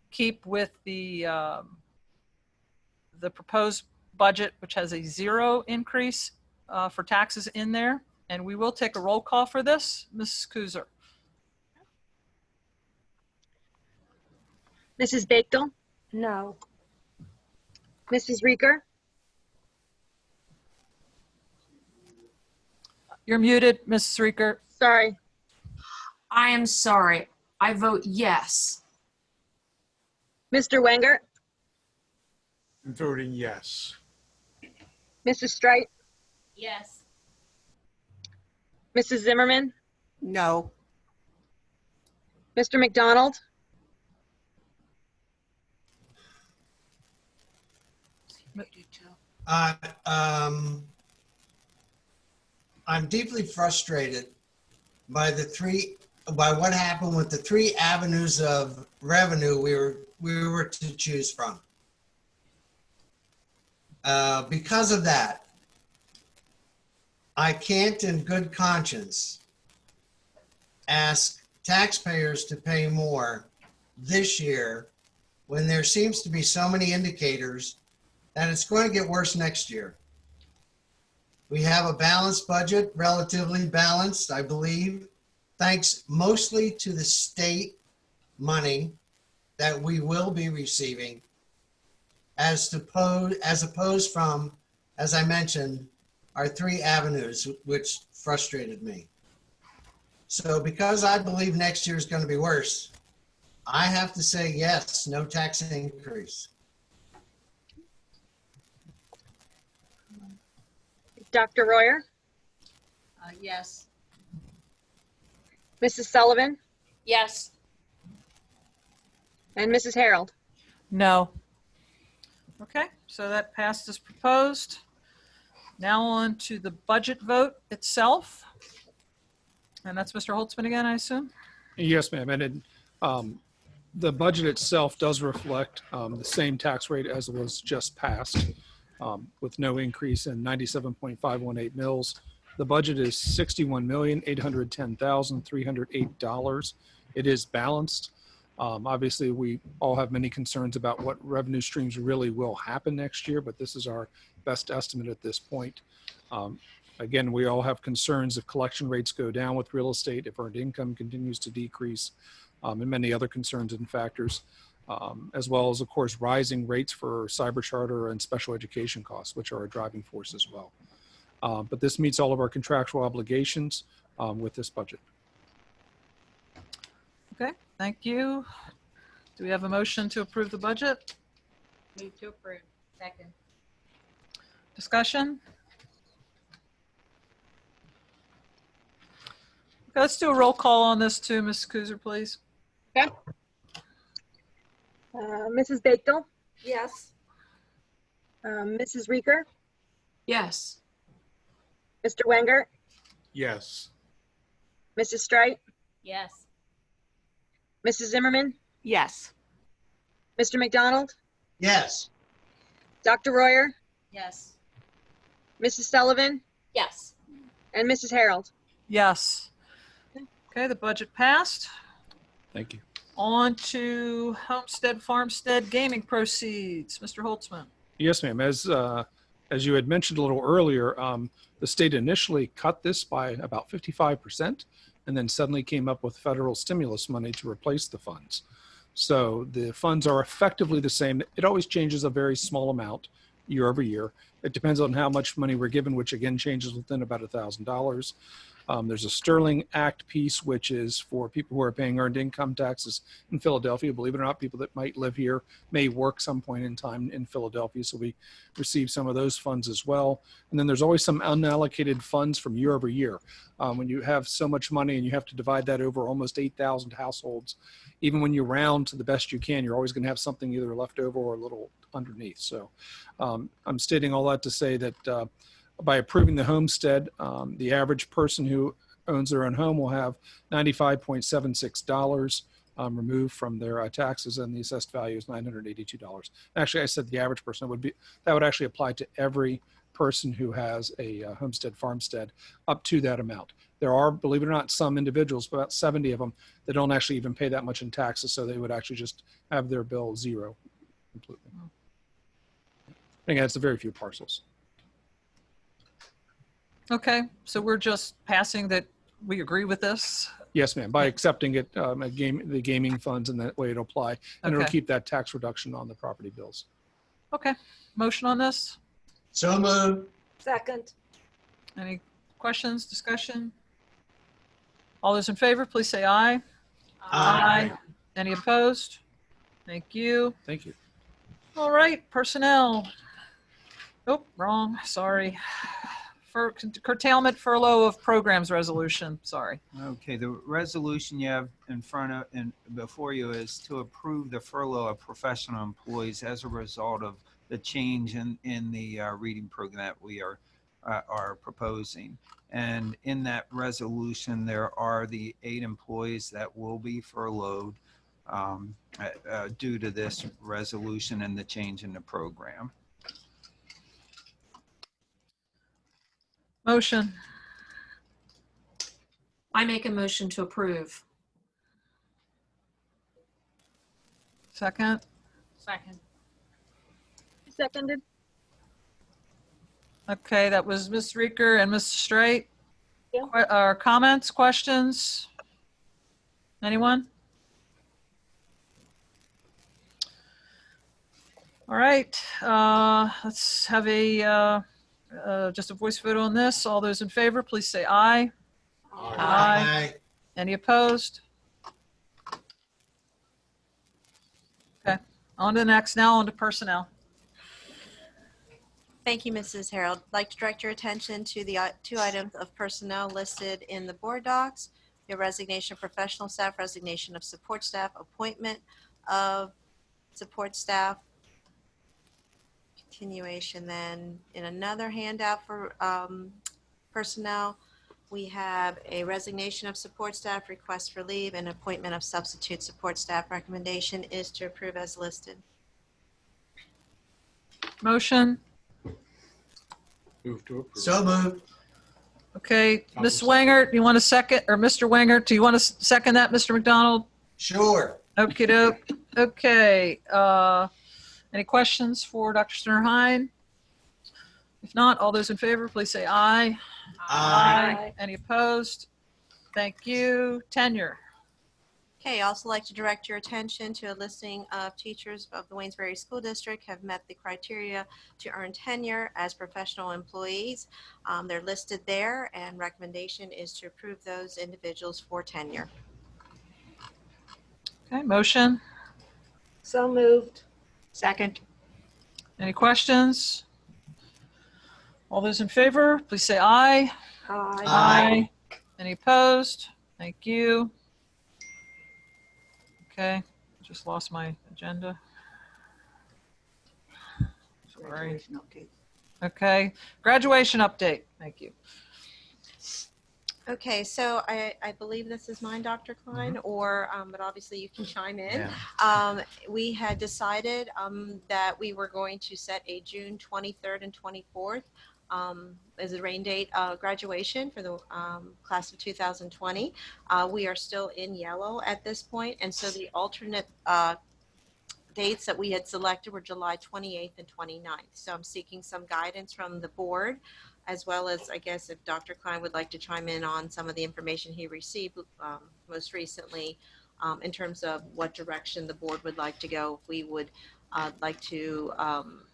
keep with the proposed budget, which has a 0 increase for taxes in there. And we will take a roll call for this. Mrs. Kuzer. Mrs. Bechtel, No. Mrs. Reeker, You're muted, Mrs. Reeker. sorry, I am sorry. I vote yes. Mr. Wenger, I'm voting yes. Mrs. Strite, Yes. Mrs. Zimmerman, No. Mr. McDonald, Uh, um, I'm deeply frustrated by by what happened with the 3 avenues of revenue we were to choose from. Because of that, I can't in good conscience ask taxpayers to pay more this year when there seems to be so many indicators that it's going to get worse next year. We have a balanced budget, relatively balanced, I believe, thanks mostly to the state money that we will be receiving as opposed from, as I mentioned, our 3 avenues, which frustrated me. So because I believe next year is going to be worse, I have to say yes, no tax increase. Dr. Royer, Yes. Mrs. Sullivan, Yes. and Mrs. Harold. No. Okay, so that passed as proposed. Now on to the budget vote itself. And that's Mr. Holtzman again, I assume? Yes, ma'am. And the budget itself does reflect the same tax rate as was just passed, with no increase in 97.518 mils. The budget is $61,810,308. It is balanced. Obviously, we all have many concerns about what revenue streams really will happen next year, but this is our best estimate at this point. Again, we all have concerns if collection rates go down with real estate, if earned income continues to decrease, and many other concerns and factors, as well as, of course, rising rates for cyber charter and special education costs, which are a driving force as well. But this meets all of our contractual obligations with this budget. Okay, thank you. Do we have a motion to approve the budget? Move to approve. Second. Discussion? Okay, let's do a roll call on this too, Ms. Kuzer, please. Mrs. Bechtel, Yes. Mrs. Reeker, Yes. Mr. Wenger, Yes. Mrs. Strite, Yes. Mrs. Zimmerman, Yes. Mr. McDonald, Yes. Dr. Royer, Yes. Mrs. Sullivan, Yes. and Mrs. Harold. Yes. Okay, the budget passed. Thank you. On to homestead, farmstead, gaming proceeds. Mr. Holtzman. Yes, ma'am. As you had mentioned a little earlier, the state initially cut this by about 55% and then suddenly came up with federal stimulus money to replace the funds. So the funds are effectively the same. It always changes a very small amount year over year. It depends on how much money we're given, which again changes within about $1,000. There's a Sterling Act piece, which is for people who are paying earned income taxes in Philadelphia. Believe it or not, people that might live here may work some point in time in Philadelphia. So we receive some of those funds as well. And then there's always some unallocated funds from year over year. When you have so much money and you have to divide that over almost 8,000 households, even when you round to the best you can, you're always going to have something either left over or a little underneath. So I'm stating all that to say that by approving the homestead, the average person who owns their own home will have $95.76 removed from their taxes, and the assessed value is $982. Actually, I said the average person that would actually apply to every person who has a homestead farmstead up to that amount. There are, believe it or not, some individuals, about 70 of them, that don't actually even pay that much in taxes, so they would actually just have their bill zero completely. Again, it's a very few parcels. Okay, so we're just passing that we agree with this. Yes, ma'am. By accepting it, the gaming funds, and that way it'll apply, and it'll Okay. keep that tax reduction on the property bills. Okay, motion on this? So moved. Second. Any questions, discussion? All those in favor, please say aye. Aye. Any opposed? Thank you. Thank you. All right, personnel. Oh, wrong, sorry. For curtailment furlough of programs resolution, sorry. Okay, the resolution you have in front of and before you is to approve the furlough of professional employees as a result of the change in the reading program that we are proposing. And in that resolution, there are the 8 employees that will be furloughed due to this resolution and the change in the program. Motion, I make a motion to approve. second. Second. Seconded. Okay, that was Ms. Reeker and Ms. Straight. Yeah. Comments, questions? Anyone? All right, let's have just a voice vote on this. All those in favor, please say aye. Aye. Any opposed? Okay, on to the next. Now on to personnel. Thank you, Mrs. Harold. I'd like to direct your attention to the 2 items of personnel listed in the board docs. Your resignation of professional staff, resignation of support staff, appointment of support staff. Continuation then in another handout for personnel, we have a resignation of support staff, request for leave, and appointment of substitute support staff. Recommendation is to approve as listed. Motion. Move to approve. So moved. Okay, Ms. Wenger, do you want to second, or Mr. Wenger, do you want to second that, Mr. McDonald? Sure. Okey doke. Okay, any questions for Dr. Sternheim? If not, all those in favor, please say aye. Aye. Any opposed? Thank you. Tenure. Okay, I also like to direct your attention to a listing of teachers of the Waynesbury School District have met the criteria to earn tenure as professional employees. They're listed there, and recommendation is to approve those individuals for tenure. Okay, motion. So moved. Second. Any questions? All those in favor, please say aye. Aye. Aye. Any opposed? Thank you. Okay, just lost my agenda. Sorry. Graduation update. Okay, graduation update. Thank you. Okay, so I believe this is mine, Dr. Klein, or, but obviously you can chime in. Yeah. We had decided that we were going to set a June 23rd and 24th as a rain date graduation for the class of 2020. We are still in yellow at this point, and so the alternate dates that we had selected were July 28th and 29th. So I'm seeking some guidance from the board, as well as, I guess, if Dr. Klein would like to chime in on some of the information he received most recently in terms of what direction the board would like to go. If we would like to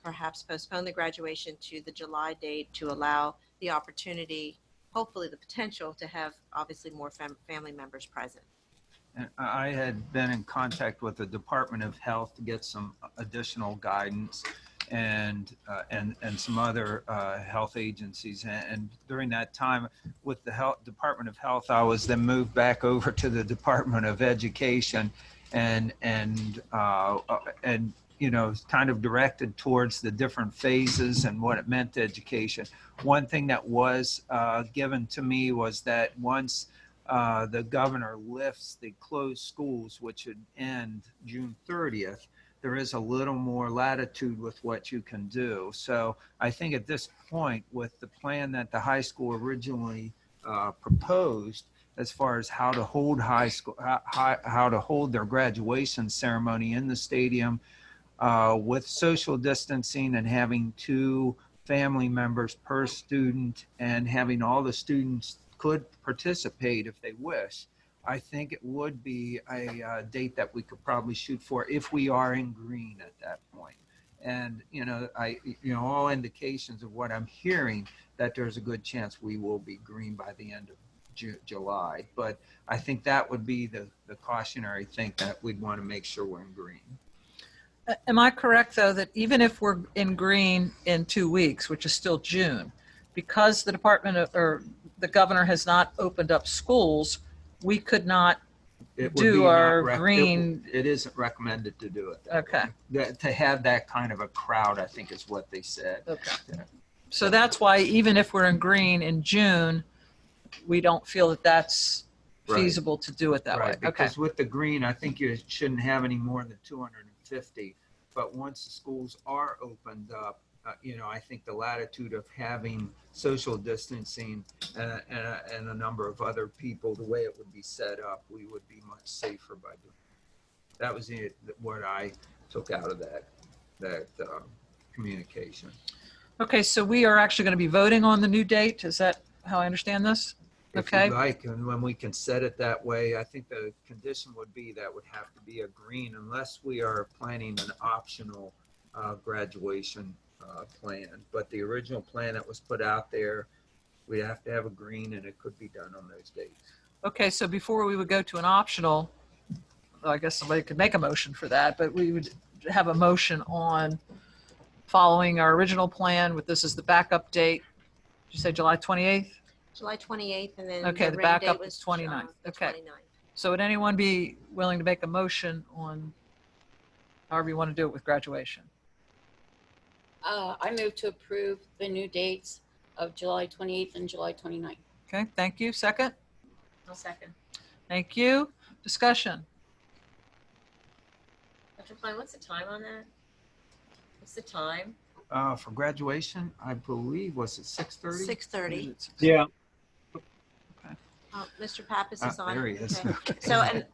perhaps postpone the graduation to the July date to allow the opportunity, hopefully the potential, to have obviously more family members present. And I had been in contact with the Department of Health to get some additional guidance and some other health agencies. And during that time with the Department of Health, I was then moved back over to the Department of Education and you know, kind of directed towards the different phases and what it meant to education. One thing that was given to me was that once the governor lifts the closed schools, which would end June 30th, there is a little more latitude with what you can do. So I think at this point, with the plan that the high school originally proposed, as far as how to hold high school, how to hold their graduation ceremony in the stadium with social distancing and having 2 family members per student and having all the students could participate if they wish, I think it would be a date that we could probably shoot for if we are in green at that point. And, all indications of what I'm hearing that there's a good chance we will be green by the end of July. But I think that would be the cautionary thing, that we'd want to make sure we're in green. Am I correct, though, that even if we're in green in 2 weeks, which is still June, because the or the governor has not opened up schools, we could not do our green? It isn't recommended to do it that Okay. way. To have that kind of a crowd, I think is what they said. Okay. Yeah. So that's why even if we're in green in June, we don't feel that that's feasible to do it that way. Okay. Because with the green, I think you shouldn't have any more than 250. But once the schools are opened up, I think the latitude of having social distancing and a number of other people, the way it would be set up, we would be much safer by doing it. That was what I took out of that communication. Okay, so we are actually going to be voting on the new date. Is that how I understand this? If Okay. you like, and when we can set it that way, I think the condition would be that would have to be a green unless we are planning an optional graduation plan. But the original plan that was put out there, we have to have a green, and it could be done on those dates. Okay, so before we would go to an optional, I guess somebody could make a motion for that, but we would have a motion on following our original plan with this as the backup date. Did you say July 28th? July 28th, and then Okay, the rain backup date is was 29th. the Okay. 29th. So would anyone be willing to make a motion on however you want to do it with graduation? I move to approve the new dates of July 28th and July 29th. Okay, thank you. Second? I'll second. Thank you. Discussion? Dr. Klein, what's the time on that? What's the time? For graduation, I believe, was it 6:30? 6:30. Yeah. Mr. Pappas is on. There he is. Okay. So, and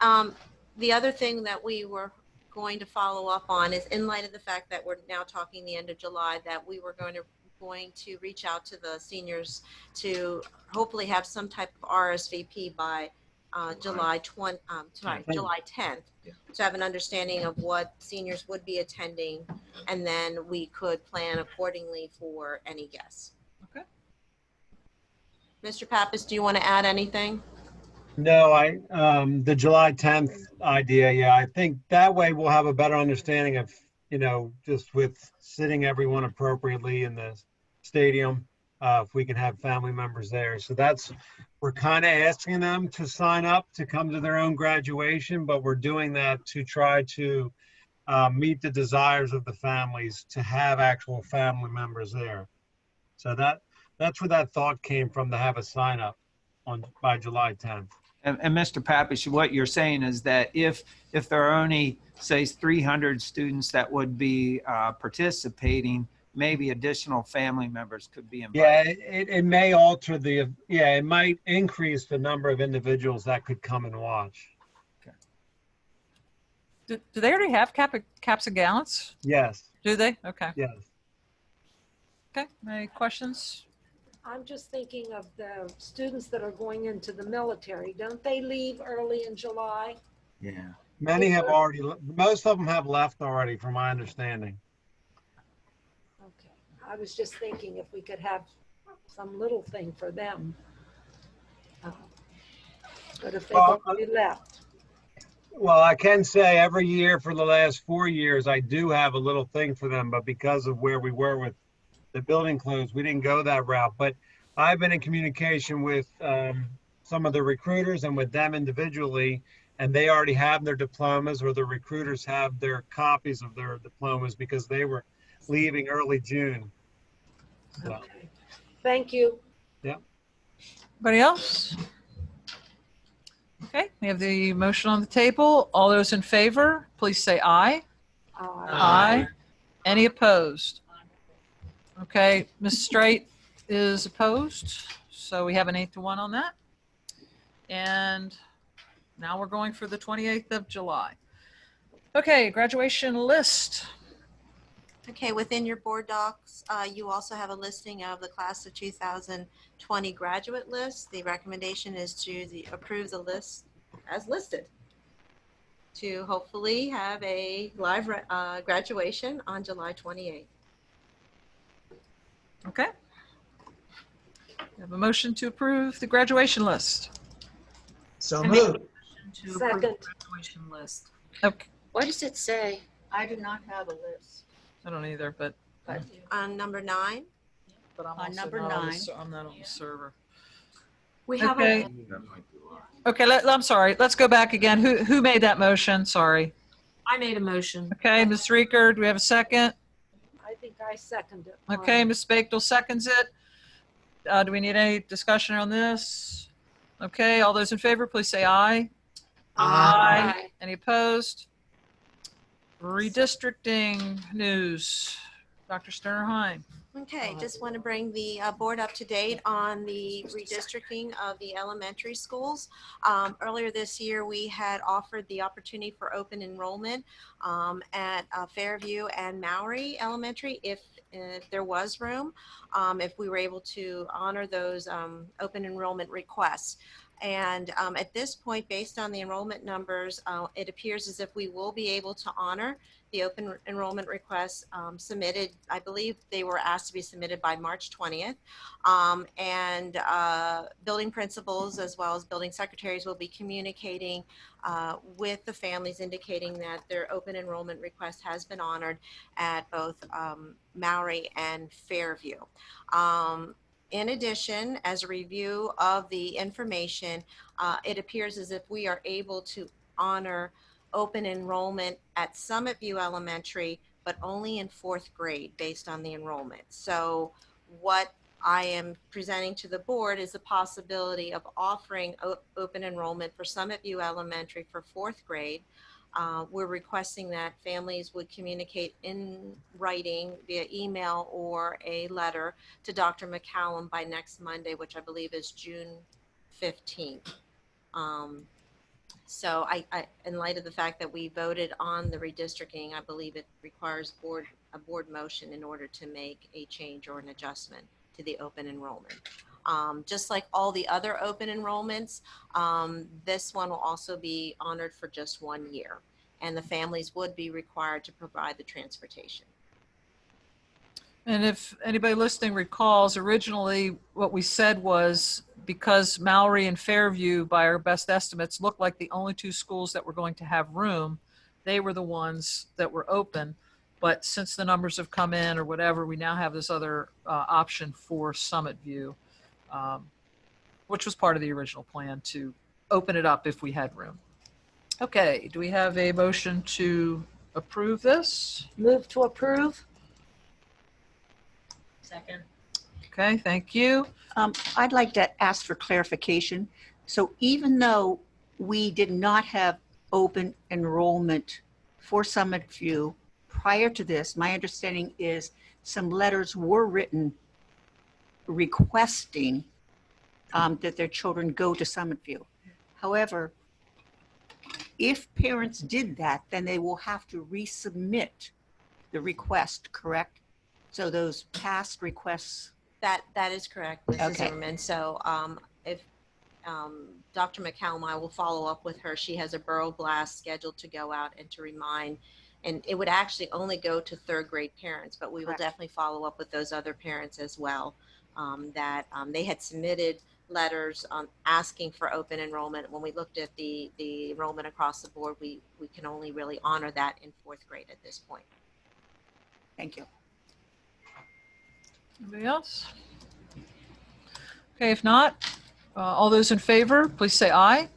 the other thing that we were going to follow up on is, in light of the fact that we're now talking the end of July, that we were going to reach out to the seniors to hopefully have some type of RSVP by July 10th, Yeah. to have an understanding of what seniors would be attending, and then we could plan accordingly for any guests. Okay. Mr. Pappas, do you want to add anything? No, the July 10th idea, yeah, I think that way we'll have a better understanding of, just with sitting everyone appropriately in the stadium, if we can have family members there. So we're kind of asking them to sign up to come to their own graduation, but we're doing that to try to meet the desires of the families to have actual family members there. So that's where that thought came from, to have a sign up by July 10th. And Mr. Pappas, what you're saying is that if there are only, say, 300 students that would be participating, maybe additional family members could be invited. Yeah, it may alter it might increase the number of individuals that could come and watch. Do they already have caps and gallants? Yes, Do they? Okay. yes. Okay. Any questions? I'm just thinking of the students that are going into the military. Don't they leave early in July? Yeah. Many have most of them have left already, from my understanding. Okay. I was just thinking if we could have some little thing for them. But if they've Well, already left. Well, I can say every year for the last 4 years, I do have a little thing for them, but because of where we were with the building closed, we didn't go that route. But I've been in communication with some of the recruiters and with them individually, and they already have their diplomas, or the recruiters have their copies of their diplomas, because they were leaving early June. So, Okay. Thank you. Anybody else? Okay, we have the motion on the table. All those in favor, please say aye. Aye. Any opposed? Okay, Ms. Straight is opposed, so we have an 8-1 on that. And now we're going for the 28th of July. Okay, graduation list. Okay, within your board docs, you also have a listing of the class of 2020 graduate list. The recommendation is to approve the list as listed to hopefully have a live graduation on July 28th. Okay. We have a motion to approve the graduation list. So And moved. To approve Second. the graduation list. Okay, What does it say? I do not have a list. I don't either, but On number 9, I'm On also number not on the 9. I'm not on the server. We have Okay. Okay, I'm sorry. Let's go back again. Who made that motion? Sorry. I made a motion. Okay, Ms. Reeker, do we have a second? I think I second it. Okay, Ms. Bakewell seconds it. Do we need any discussion on this? Okay, all those in favor, please say aye. Aye. Any opposed? Redistricting news. Dr. Sterner-Hein. Okay, just want to bring the board up to date on the redistricting of the elementary schools. Earlier this year, we had offered the opportunity for open enrollment at Fairview and Maury Elementary if there was room, if we were able to honor those open enrollment requests. And at this point, based on the enrollment numbers, it appears as if we will be able to honor the open enrollment requests submitted. I believe they were asked to be submitted by March 20th. And building principals as well as building secretaries will be communicating with the families, indicating that their open enrollment request has been honored at both Maury and Fairview. In addition, as a review of the information, it appears as if we are able to honor open enrollment at Summit View Elementary, but only in 4th grade based on the enrollment. So what I am presenting to the board is the possibility of offering open enrollment for Summit View Elementary for 4th grade. We're requesting that families would communicate in writing via email or a letter to Dr. McCallum by next Monday, which I believe is June 15th. So I, in light of the fact that we voted on the redistricting, I believe it requires a board motion in order to make a change or an adjustment to the open enrollment. Just like all the other open enrollments, this one will also be honored for just 1 year, and the families would be required to provide the transportation. And if anybody listening recalls, originally what we said was because Mallory and Fairview, by our best estimates, looked like the only 2 schools that were going to have room, they were the ones that were open. But since the numbers have come in or whatever, we now have this other option for Summit View, which was part of the original plan to open it up if we had room. Okay, do we have a motion to approve this? Move to approve. Second. Okay, thank you. I'd like to ask for clarification. So even though we did not have open enrollment for Summit View prior to this, my understanding is some letters were written requesting that their children go to Summit View. However, if parents did that, then they will have to resubmit the request, correct? So those past requests. That is correct, Mrs. Okay. Zimmerman. So if Dr. McCallum, I will follow up with her. She has a borough blast scheduled to go out and to remind, and it would actually only go to 3rd grade parents, but we will Correct. definitely follow up with those other parents as well, that they had submitted letters asking for open enrollment. When we looked at the enrollment across the board, we can only really honor that in 4th grade at this point. Thank you. Anybody else? Okay, if not, all those in favor, please say aye.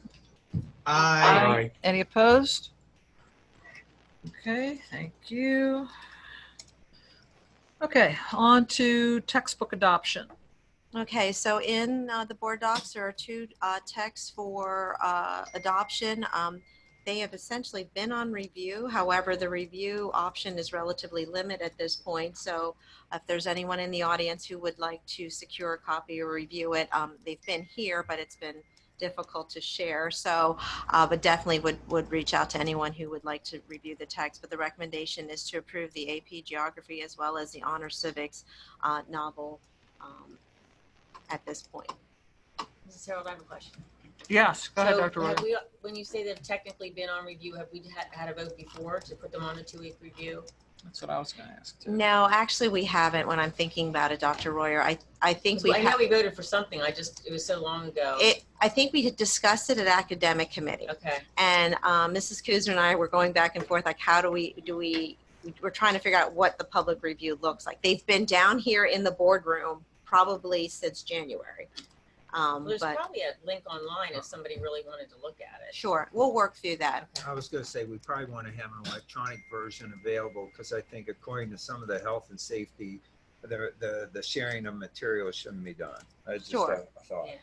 Aye. Any opposed? Okay, thank you. Okay, on to textbook adoption. Okay, so in the board docs, there are 2 texts for adoption. They have essentially been on review. However, the review option is relatively limited at this point. So if there's anyone in the audience who would like to secure a copy or review it, they've been here, but it's been difficult to share. So, but definitely would reach out to anyone who would like to review the text. But the recommendation is to approve the AP Geography as well as the Honor Civics novel at this point. Mrs. Harold, I have a question. Yes, go ahead, So Dr. Roy. have we, when you say they've technically been on review, have we had a vote before to put them on the 2-week review? That's what I was going to ask too. No, actually, we haven't. When I'm thinking about it, Dr. Royer, I think we I know we voted for something. it was so long ago. I think we had discussed it at academic committee. Okay. And Mrs. Kuzner and I were going back and forth, like, how we're trying to figure out what the public review looks like. They've been down here in the boardroom probably since January. Well, there's But probably a link online if somebody really wanted to look at it. sure, we'll work through that. I was going to say, we probably want to have an electronic version available because I think according to some of the health and safety, the sharing of materials shouldn't be done. I just Sure. have a thought. Yeah.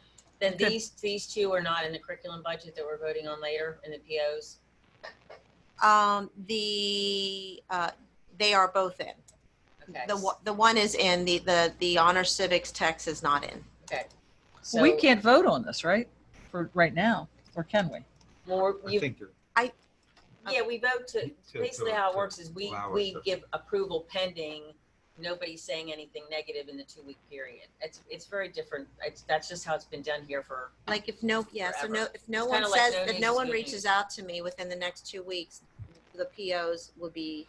Then these two are not in the curriculum budget that we're voting on later in the POs? They are both in. Okay. The one is in, the Honor Civics text is not in. Okay. Well, we can't vote on this, right? For right now, or can we? More, I think you're. yeah, we vote to, basically how it works is we allow us to- give approval pending, nobody's saying anything negative in the 2-week period. It's very different. That's just how it's been done here for, Like if no, yeah, so Forever. if no It's one kinda like says, no if no names one being reaches used. out to me within the next 2 weeks, the POs would be,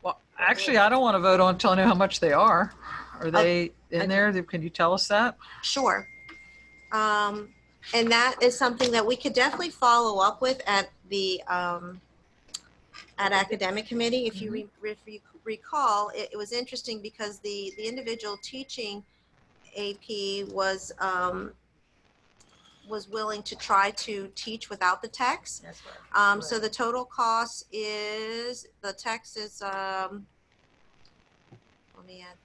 Well, actually, I don't want to vote on until I know how much they are. Are they in there? Can you tell us that? sure. And that is something that we could definitely follow up with at the, at academic committee. If you recall, it was interesting because the individual teaching AP was willing to try to teach without the text. that's what. So the total cost is, the text is, let me add,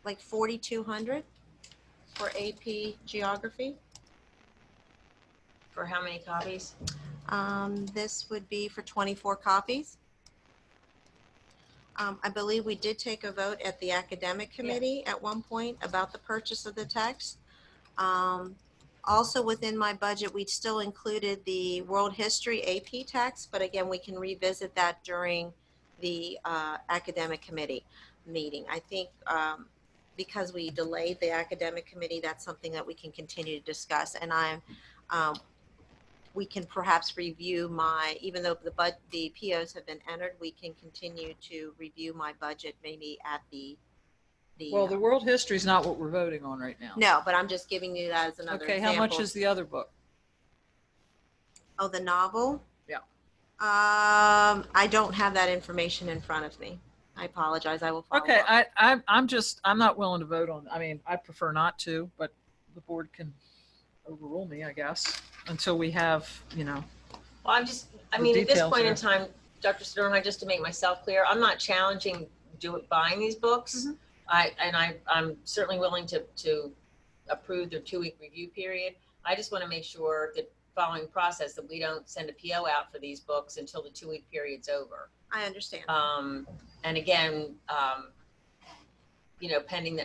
like 4,200 for AP Geography. For how many copies? This would be for 24 copies. I believe we did take a vote at the academic committee at one point about the purchase of the text. Also within my budget, we still included the world history AP text, but again, we can revisit that during the academic committee meeting. I think because we delayed the academic committee, that's something that we can continue to discuss. And we can perhaps review even though the POs have been entered, we can continue to review my budget maybe at the Well, the world history is not what we're voting on right now. no, but I'm just giving you that as another Okay, example. how much is the other book? Oh, the novel? Yeah. I don't have that information in front of me. I apologize. I will follow Okay, up. I'm not willing to vote on, I mean, I prefer not to, but the board can overrule me, I guess, until we have, Well, I The mean, at this details point in are- time, Dr. Sternheim, just to make myself clear, I'm not challenging buying these books. I'm certainly willing to approve their 2-week review period. I just want to make sure that following process that we don't send a PO out for these books until the 2-week period's over. I understand. And again, pending,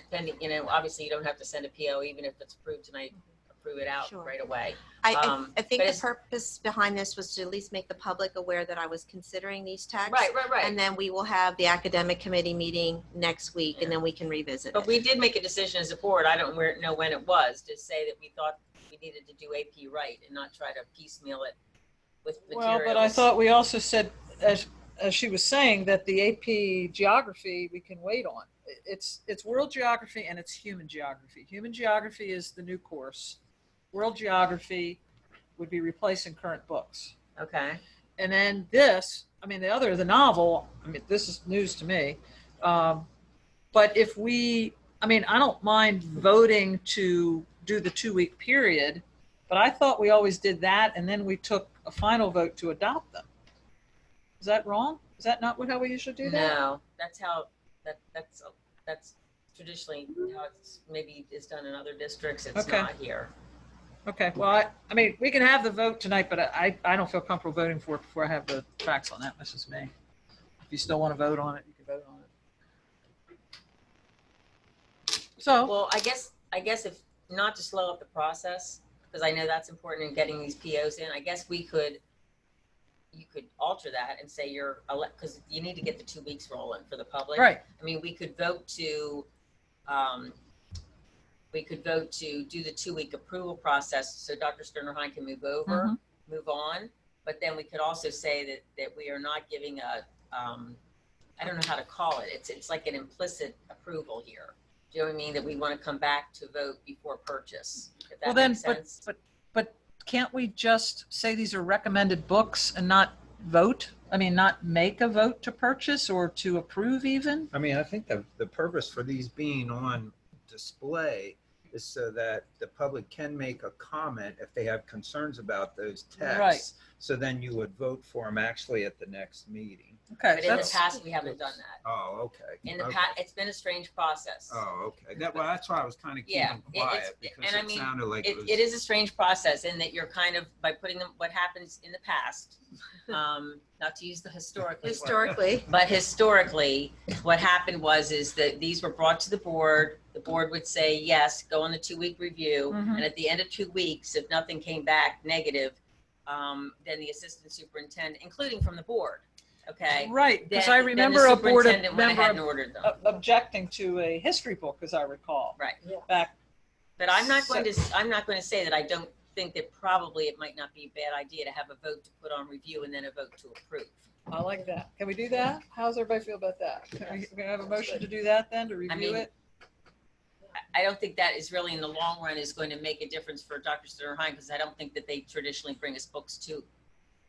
obviously you don't have to send a PO even if it's approved tonight, approve it out Sure. right away. I think but the it's- purpose behind this was to at least make the public aware that I was considering these texts. Right. And then we will have the academic committee meeting next week, and then we can revisit But it. we did make a decision as a board, I don't know when it was, to say that we thought we needed to do AP right and not try to piecemeal it with materials. well, but I thought we also said, as she was saying, that the AP geography we can wait on. It's world geography and it's human geography. Human geography is the new course. World geography would be replacing current books. Okay. And then this, the novel, this is news to me. But if I don't mind voting to do the 2-week period, but I thought we always did that and then we took a final vote to adopt them. Is that wrong? Is that not how we usually do that? No, that's how, that's traditionally how it's maybe is done in other districts. It's Okay. not here. Okay, well, I mean, we can have the vote tonight, but I don't feel comfortable voting for it before I have the facts on that. That's just me. If you still want to vote on it, you can vote on it. So, Well, I guess if not to slow up the process, because I know that's important in getting these POs in, I guess you could alter that and say because you need to get the 2 weeks rolling for the public. right, I mean, we could vote to do the 2-week approval process so Dr. Sterner-Hein can move on. But then we could also say that we are not giving I don't know how to call it. It's like an implicit approval here. Do you know what I mean? That we want to come back to vote before purchase. If that well then, makes sense. but can't we just say these are recommended books and not vote? I mean, not make a vote to purchase or to approve even? I mean, I think the purpose for these being on display is so that the public can make a comment if they have concerns about those texts. Right. So then you would vote for them actually at the next meeting. Okay, But in the that's, past, we haven't done that. Oh, okay. In the Okay. past, it's been a strange process. Oh, okay. That's why I was kind of Yeah, keeping quiet because and I it mean, sounded like it was. It is a strange process in that you're kind of, by putting them, what happens in the past, not to use the historically word, Historically, but historically, what happened is that these were brought to the board would say, yes, go on the 2-week review. Mhm. And at the end of 2 weeks, if nothing came back negative, then the assistant superintendent, including from the board, okay? right, because then- I then the remember a board superintendent went ahead and member ordered them. objecting to a history book, as I recall. Right. Back, But I'm not going to say that I don't think that probably it might not be a bad idea to have a vote to put on review and then a vote to approve. I like that. Can we do that? How does everybody feel about that? Can we have a motion to do that then, to review mean, it? I don't think that is really in the long run is going to make a difference for Dr. Sterner-Hein because I don't think that they traditionally bring us books too.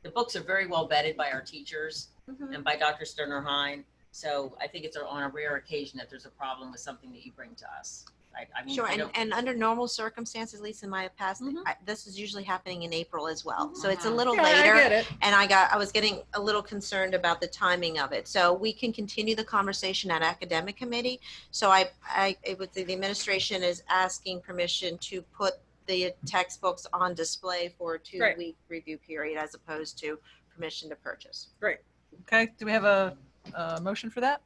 The books are very well vetted by our teachers and by Dr. Sterner-Hein. So I think it's on a rare occasion that there's a problem with something that you bring to us. I mean, sure, I and, don't- and under normal circumstances, at least in my past, Mhm. this is usually happening in April as well. So it's a little Yeah, I later. get it. And I was getting a little concerned about the timing of it. So we can continue the conversation at academic committee. So the administration is asking permission to put the textbooks on display for a 2-week review period as opposed to permission to purchase. Okay, do we have a motion for that?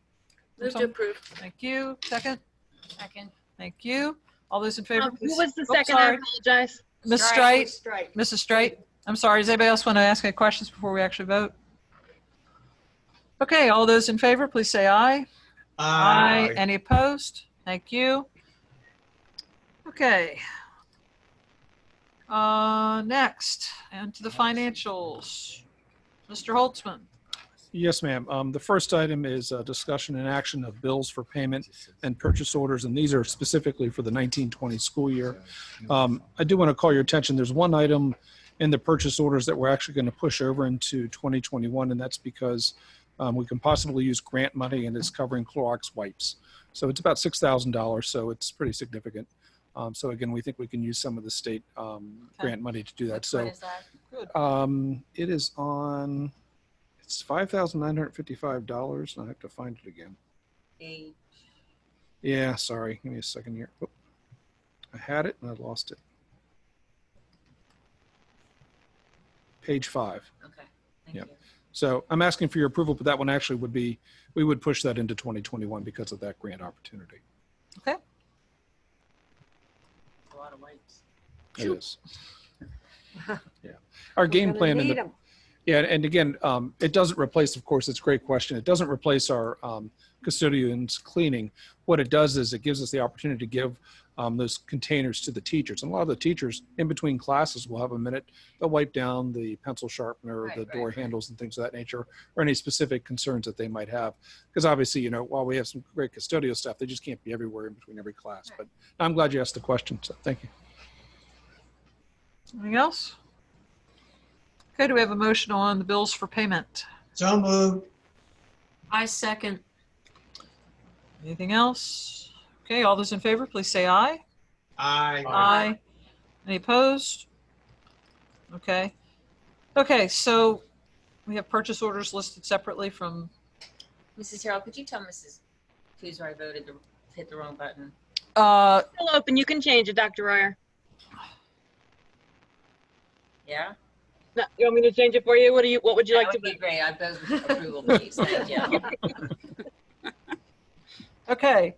Move to approve. Thank you. Second? Second. Thank you. All those in favor, please. Who was the Oh, second? I sorry. apologize. Ms. Strike. Straight? Mrs. Straight? I'm sorry, does anybody else want to ask any questions before we actually vote? Okay, all those in favor, please say aye. Aye. Any opposed? Thank you. Okay. Next, and to the financials. Mr. Holtzman. Yes, ma'am. The first item is a discussion and action of bills for payment and purchase orders, and these are specifically for the 1920 school year. I do want to call your attention. There's one item in the purchase orders that we're actually going to push over into 2021, and that's because we can possibly use grant money, and it's covering Clorox wipes. So it's about $6,000, so it's pretty significant. So again, we think we can use some of the state grant money to do that. When So is that? it is on. It's $5,955, and I have to find it again. Page. Yeah, sorry. Give me a second here. Oh, I had it and I lost it. Page 5. Okay. Thank Yep. you. So I'm asking for your approval, but that one actually would be, we would push that into 2021 because of that grant opportunity. Okay. A lot of wipes. It is. Yeah. Our game plan in the, yeah, and again, it doesn't replace, of course, it's a great question. It doesn't replace our custodians cleaning. What it does is it gives us the opportunity to give those containers to the teachers. And a lot of the teachers in between classes will have a minute. They'll wipe down the pencil sharpener, Right, the right, door right. handles and things of that nature, or any specific concerns that they might have. Because obviously, you know, while we have some great custodial staff, they just can't be everywhere in between every class. Right. But I'm glad you asked the question, so thank you. Anything else? Okay, do we have a motion on the bills for payment? So moved. I second. Anything else? Okay, all those in favor, please say aye. Aye. Aye. Any opposed? Okay. Okay, so we have purchase orders listed separately from, Mrs. Harrell, could you tell Mrs. Kuzer I voted to hit the wrong button? uh, Still open. You can change it, Dr. Royer. Yeah? No, you want me to change it for you? What would you like That to would be be? great. I vote approval, please. Thank you. Okay,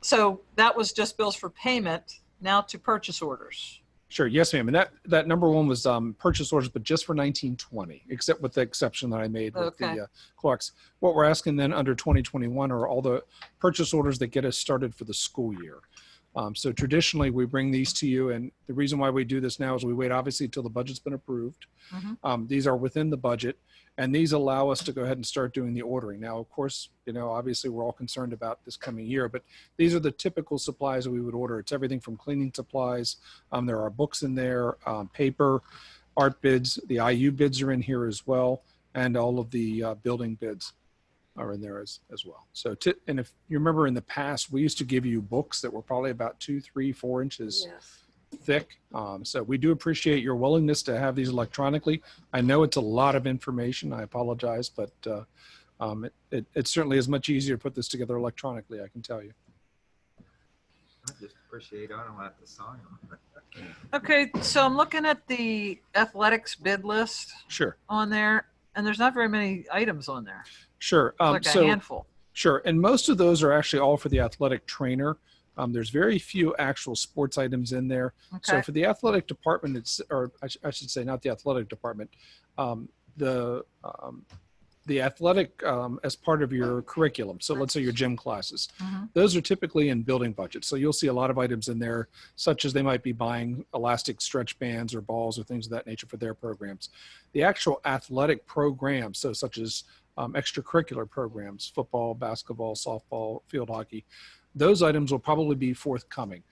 so that was just bills for payment. Now to purchase orders. Sure. Yes, ma'am. And that number one was purchase orders, but just for 1920, except with the exception that I made with Okay. the clerks. What we're asking then under 2021 are all the purchase orders that get us started for the school year. So traditionally, we bring these to you, and the reason why we do this now is we wait obviously until the budget's been approved. These are within the budget, and these allow us to go ahead and start doing the ordering. Now, of course, obviously we're all concerned about this coming year, but these are the typical supplies that we would order. It's everything from cleaning supplies. There are books in there, paper, art bids. The IU bids are in here as well, and all of the building bids are in there as well. So, and if you remember in the past, we used to give you books that were probably about 2, 3, 4 inches thick. So we do appreciate your willingness to have these electronically. I know it's a lot of information. I apologize, but it certainly is much easier to put this together electronically, I can tell you. I just appreciate I don't have to sign them. Okay, so I'm looking at the athletics bid list Sure. on there, and there's not very many items on there. Sure. It's like a handful. Sure. And most of those are actually all for the athletic trainer. There's very few actual sports items in there. So Okay. for the athletic department, I should say not the athletic department, the athletic as part of your curriculum. So let's say your gym classes. Those are typically in building budgets. So you'll see a lot of items in there, such as they might be buying elastic stretch bands or balls or things of that nature for their programs. The actual athletic programs, so such as extracurricular programs, football, basketball, softball, field hockey, those items will probably be forthcoming.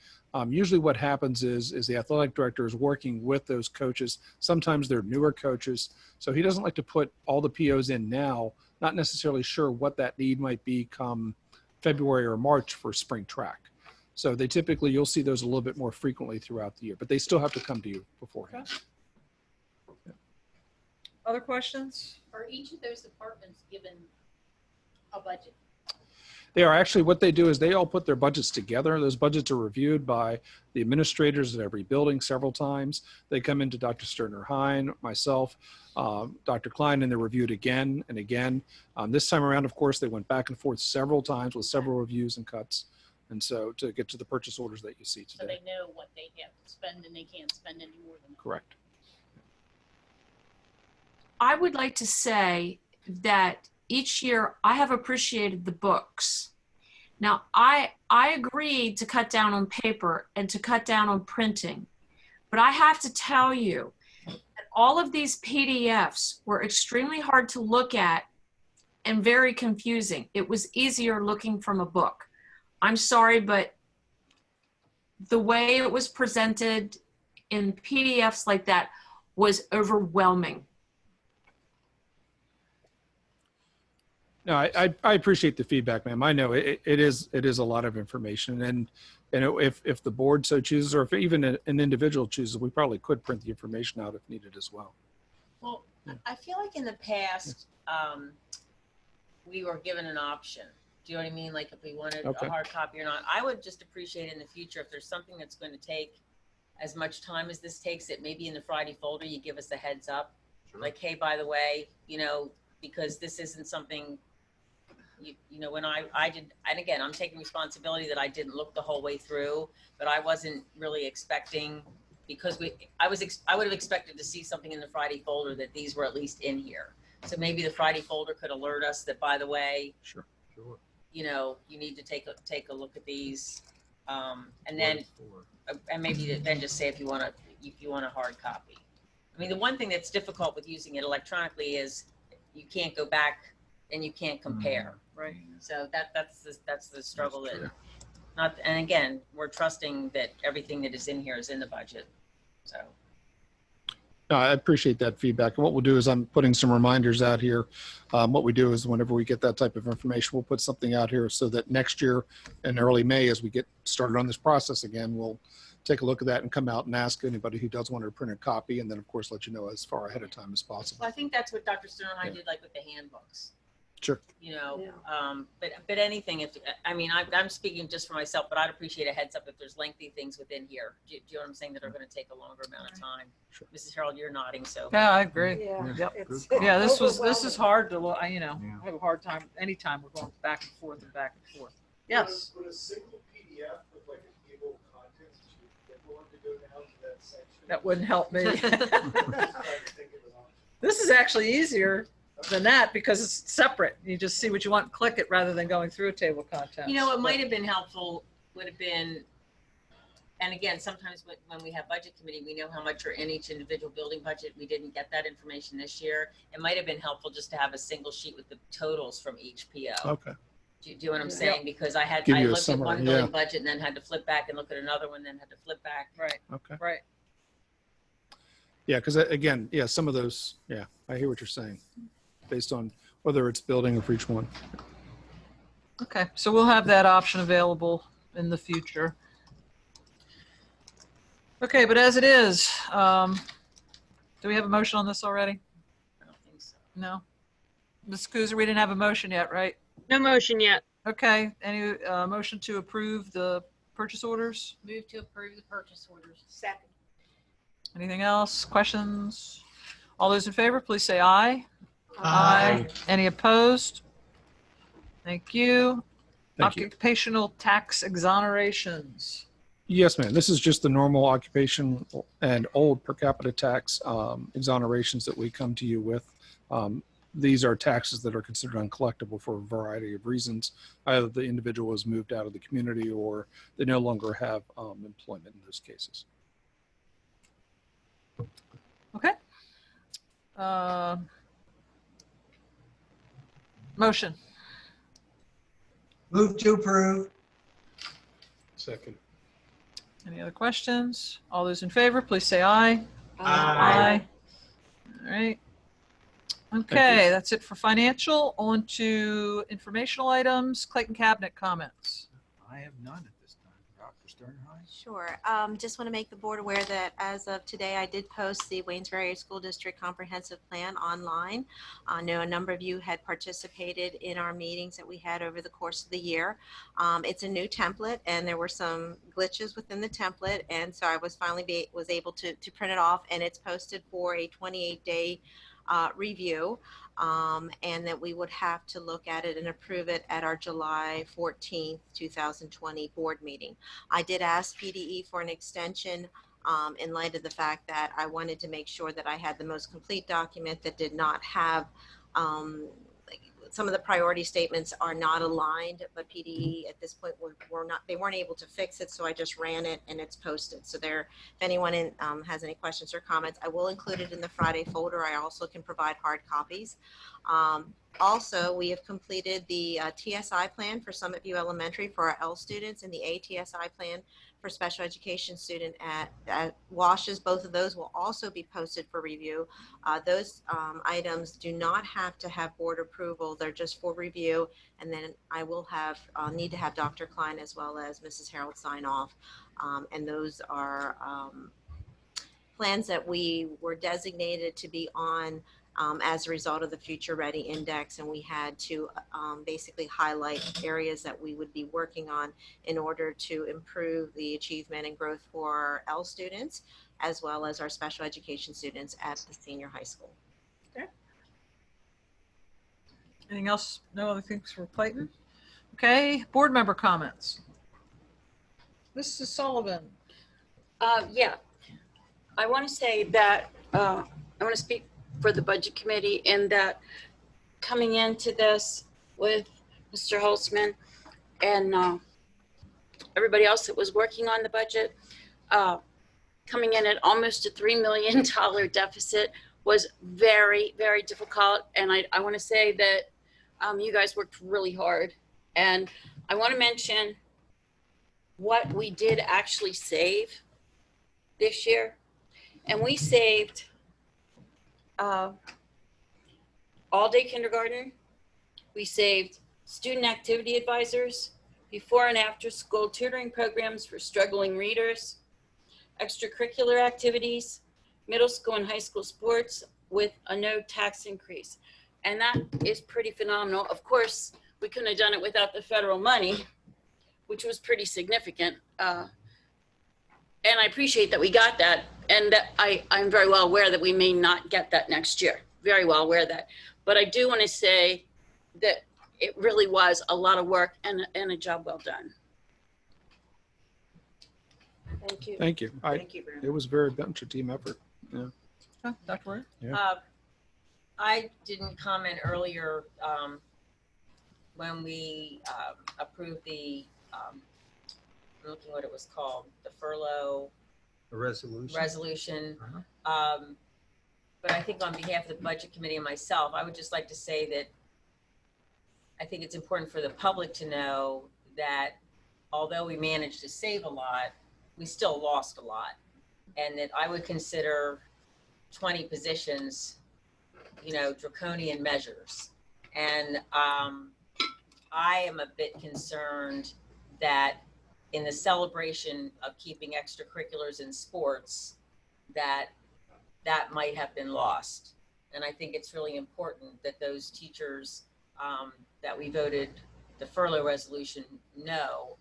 Usually what happens is the athletic director is working with those coaches. Sometimes they're newer coaches. So he doesn't like to put all the POs in now, not necessarily sure what that need might be come February or March for spring track. So they typically, you'll see those a little bit more frequently throughout the year, but they still have to come to you beforehand. Other questions? Are each of those departments given a budget? They are actually, what they do is they all put their budgets together. Those budgets are reviewed by the administrators at every building several times. They come into Dr. Sterner-Hein, myself, Dr. Klein, and they're reviewed again and again. This time around, of course, they went back and forth several times with several reviews and cuts. And so to get to the purchase orders that you see today. So they know what they have to spend and they can't spend any more than that. Correct. I would like to say that each year I have appreciated the books. Now, I agreed to cut down on paper and to cut down on printing, but I have to tell you that all of these PDFs were extremely hard to look at and very confusing. It was easier looking from a book. I'm sorry, but the way it was presented in PDFs like that was overwhelming. No, I appreciate the feedback, ma'am. I know it is a lot of information, and if the board so chooses, or if even an individual chooses, we probably could print the information out if needed as well. Well, I feel like in the past, we were given an option. Do you know what I mean? Like if we wanted Okay. a hard copy or not. I would just appreciate in the future if there's something that's going to take as much time as this takes, it maybe in the Friday folder, you give us a heads up. Like, hey, by the way, because this isn't something, when I did, and again, I'm taking responsibility that I didn't look the whole way through, but I wasn't really expecting, because I would have expected to see something in the Friday folder that these were at least in here. So maybe the Friday folder could alert us that, by the way, Sure. you need to take a look at these, and then maybe then just say if you want a hard copy. I mean, the one thing that's difficult with using it electronically is you can't go back and you can't compare. Right. So that's the struggle and again, we're trusting that everything that is in here is in the budget. So. No, I appreciate that feedback. And what we'll do is I'm putting some reminders out here. What we do is whenever we get that type of information, we'll put something out here so that next year in early May, as we get started on this process again, we'll take a look at that and come out and ask anybody who does want to print a copy, and then of course let you know as far ahead of time as possible. Well, I think that's what Dr. Sterner and I did, like with the handbooks. Sure. You know, Yeah. but anything, if, I mean, I'm speaking just for myself, but I'd appreciate a heads up if there's lengthy things within here. Do you know what I'm saying, that are going to take a longer amount of time? Sure. Mrs. Harold, you're nodding, so. Yeah, I agree. Yeah. Yep. It's Yeah, this is overwhelming. hard to, you know, Yeah. I have a hard time, anytime we're going back and forth and back and forth. Yes. Would a single PDF with like a table of contents that you want to go down to that section? That wouldn't help me. I think it was on. This is actually easier than that because it's separate. You just see what you want and click it rather than going through a table of contents. You know, what might have been helpful would have been, and again, sometimes when we have budget committee, we know how much are in each individual building budget. We didn't get that information this year. It might have been helpful just to have a single sheet with the totals from each PO. Okay. Do you know what I'm Yeah. saying? Because I Give you a looked at summary, one yeah. building budget and then had to flip back and look at another one, then had to flip back. Right, Okay. right. Yeah, because again, yeah, some of those, yeah, I hear what you're saying, based on whether it's building or for each one. Okay, so we'll have that option available in the future. Okay, but as it is, do we have a motion on this already? I don't think so. No? Ms. Kuzer, we didn't have a motion yet, right? No motion yet. Okay, any motion to approve the purchase orders? Move to approve the purchase orders. Second. Anything else? Questions? All those in favor, please say aye. Aye. Any opposed? Thank you. Thank you. Occupational tax exonerations. Yes, ma'am. This is just the normal occupation and old per capita tax exonerations that we come to you with. These are taxes that are considered uncollectible for a variety of reasons. Either the individual has moved out of the community or they no longer have employment in those cases. Okay. Motion. Move to approve. Second. Any other questions? All those in favor, please say aye. Aye. All right. Okay, that's it for financial. On to informational items. Clayton Cabinet comments. I have none at this time. Dr. Sternheim? Sure. Just want to make the board aware that as of today, I did post the Waynesbury School District Comprehensive Plan online. I know a number of you had participated in our meetings that we had over the course of the year. It's a new template and there were some glitches within the template. And so I was finally was able to print it off, and it's posted for a 28-day review, and that we would have to look at it and approve it at our July 14th, 2020 board meeting. I did ask PDE for an extension in light of the fact that I wanted to make sure that I had the most complete document that did not have like some of the priority statements are not aligned, but PDE at this point they weren't able to fix it, so I just ran it and it's posted. So there, if anyone has any questions or comments, I will include it in the Friday folder. I also can provide hard copies. Also, we have completed the TSI plan for Summit View Elementary for our L students, and the ATSI plan for special education student at WASH's. Both of those will also be posted for review. Those items do not have to have board approval. They're just for review. And then I will need to have Dr. Klein as well as Mrs. Harold sign off. And those are plans that we were designated to be on as a result of the Future Ready Index, and we had to basically highlight areas that we would be working on in order to improve the achievement and growth for our L students, as well as our special education students at the senior high school. Okay. Anything else? No other things for Clayton? Okay, board member comments. Mrs. Sullivan. Yeah, I want to say that I want to speak for the budget committee in that coming into this with Mr. Holtzman and everybody else that was working on the budget, coming in at almost a $3 million deficit was very, very difficult. And I want to say that you guys worked really hard. And I want to mention what we did actually save this year. And we saved all-day kindergarten. We saved student activity advisors, before and after school tutoring programs for struggling readers, extracurricular activities, middle school and high school sports with a no tax increase. And that is pretty phenomenal. Of course, we couldn't have done it without the federal money, which was pretty significant. And I appreciate that we got that. And that I'm very well aware that we may not get that next year. Very well aware of that. But I do want to say that it really was a lot of work and a job well done. Thank you. Thank you. Thank you very much. It was very much a team effort. Yeah. Dr. Ware? Yeah. I didn't comment earlier when we approved the, I'm looking what it was called, the furlough A resolution. resolution. Uh-huh. But I think on behalf of the Budget Committee and myself, I would just like to say that I think it's important for the public to know that although we managed to save a lot, we still lost a lot. And that I would consider 20 positions, you know, draconian measures. And I am a bit concerned that in the celebration of keeping extracurriculars in sports, that might have been lost. And I think it's really important that those teachers that we voted the furlough resolution know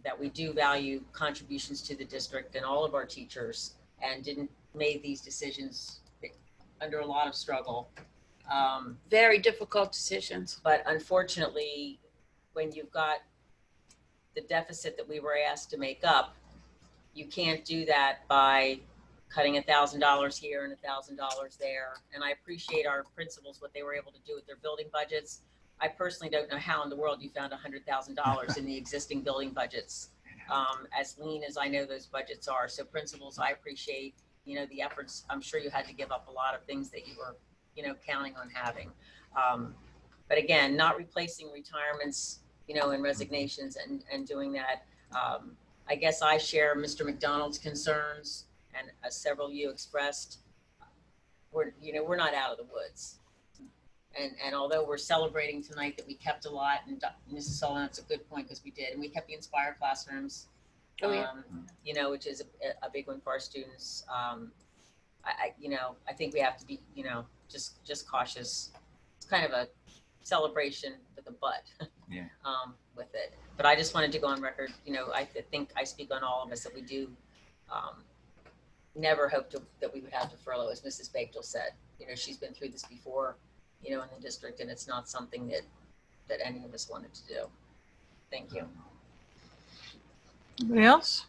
that we do value contributions to the district and all of our teachers, and didn't make these decisions under a lot of struggle. Very difficult decisions. But unfortunately, when you've got the deficit that we were asked to make up, you can't do that by cutting $1,000 here and $1,000 there. And I appreciate our principals, what they were able to do with their building budgets. I personally don't know how in the world you found $100,000 in the existing building budgets, as lean as I know those budgets are. So principals, I appreciate, you know, the efforts. I'm sure you had to give up a lot of things that you were, you know, counting on having. But again, not replacing retirements, you know, and resignations and doing that. I guess I share Mr. McDonald's concerns, and as several of you expressed, we're not out of the woods. And although we're celebrating tonight that we kept a lot, and Mrs. Sullivan, that's a good point, because we did, and we kept the Inspire classrooms, you know, which is a big one for our students. I think we have to be, you know, just cautious. It's kind of a celebration with a but, Yeah. with it. But I just wanted to go on record, you know, I think I speak on all of us that we do never hoped that we would have to furlough, as Mrs. Bechtel said. You know, she's been through this before, you know, in the district, and it's not something that any of us wanted to do. Thank you. Anybody else?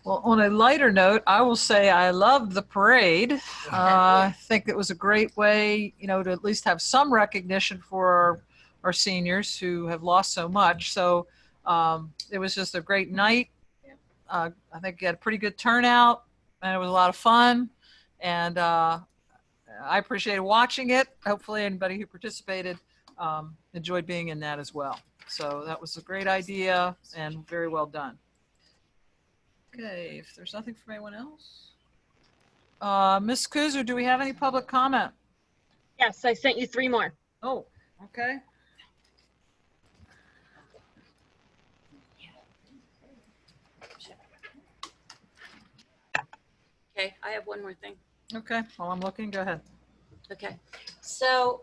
Well, on a lighter note, I will say I loved the parade. I think it was a great way, you know, to at least have some recognition for our seniors who have lost so much. So it was just a great night. I think you had a pretty good turnout, and it was a lot of fun. And I appreciated watching it. Hopefully anybody who participated enjoyed being in that as well. So that was a great idea and very well done. Okay, if there's nothing from anyone else. Ms. Kuzer, do we have any public comment? Yes, I sent you 3 more. Oh, okay. Okay, I have one more thing. Okay, while I'm looking, go ahead. Okay, so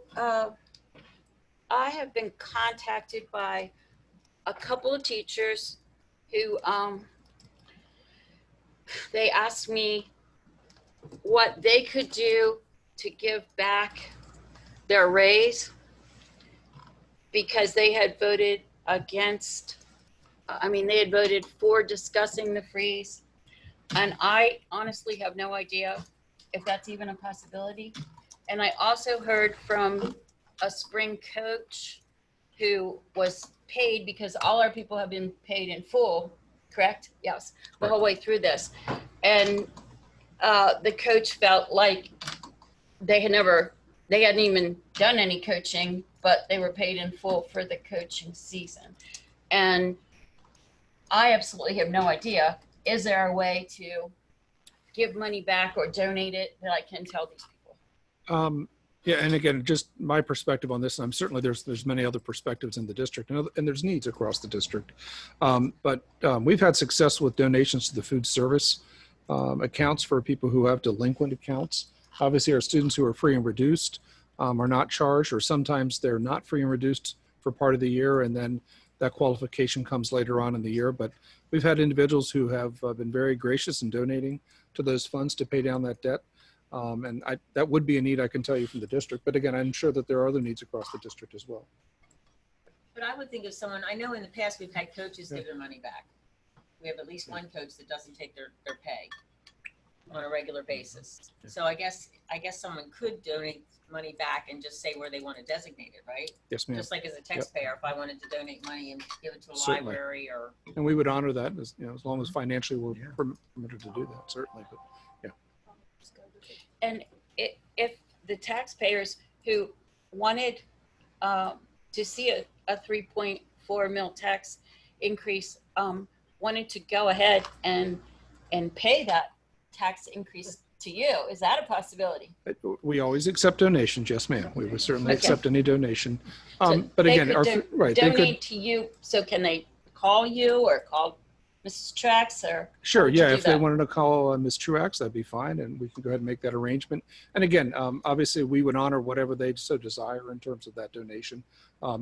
I have been contacted by a couple of teachers who they asked me what they could do to give back their raise because they had voted against, they had voted for discussing the freeze. And I honestly have no idea if that's even a possibility. And I also heard from a spring coach who was paid, because all our people have been paid in full, correct? Yes, the whole way through this. And the coach felt like they hadn't even done any coaching, but they were paid in full for the coaching season. And I absolutely have no idea. Is there a way to give money back or donate it that I can tell these people? Yeah, and again, just my perspective on this, and I'm certainly there's many other perspectives in the district, and there's needs across the district. But we've had success with donations to the food service accounts for people who have delinquent accounts. Obviously, our students who are free and reduced are not charged, or sometimes they're not free and reduced for part of the year, and then that qualification comes later on in the year. But we've had individuals who have been very gracious in donating to those funds to pay down that debt. And that would be a need, I can tell you, from the district. But again, I'm sure that there are other needs across the district as well. But I would think of someone, I know in the past we've had coaches give their money back. We have at least one coach that doesn't take their pay on a regular basis. So I guess someone could donate money back and just say where they want to designate it, right? Yes, ma'am. Just like as a taxpayer, if I wanted to donate money and give it to a Certainly. library or. And we would honor that as, as long as financially we're permitted to do that, certainly. But And if the taxpayers who wanted to see a 3.4 mil tax increase wanted to go ahead and pay that tax increase to you, is that a possibility? we always accept donations, yes, ma'am. We would certainly Okay. accept any donation. So But they again, could right, they donate could. to you. So can they call you or call Mrs. Trax or? Sure, how would you yeah, do if they that? wanted to call Ms. Truax, that'd be fine, and we can go ahead and make that arrangement. And again, obviously, we would honor whatever they so desire in terms of that donation.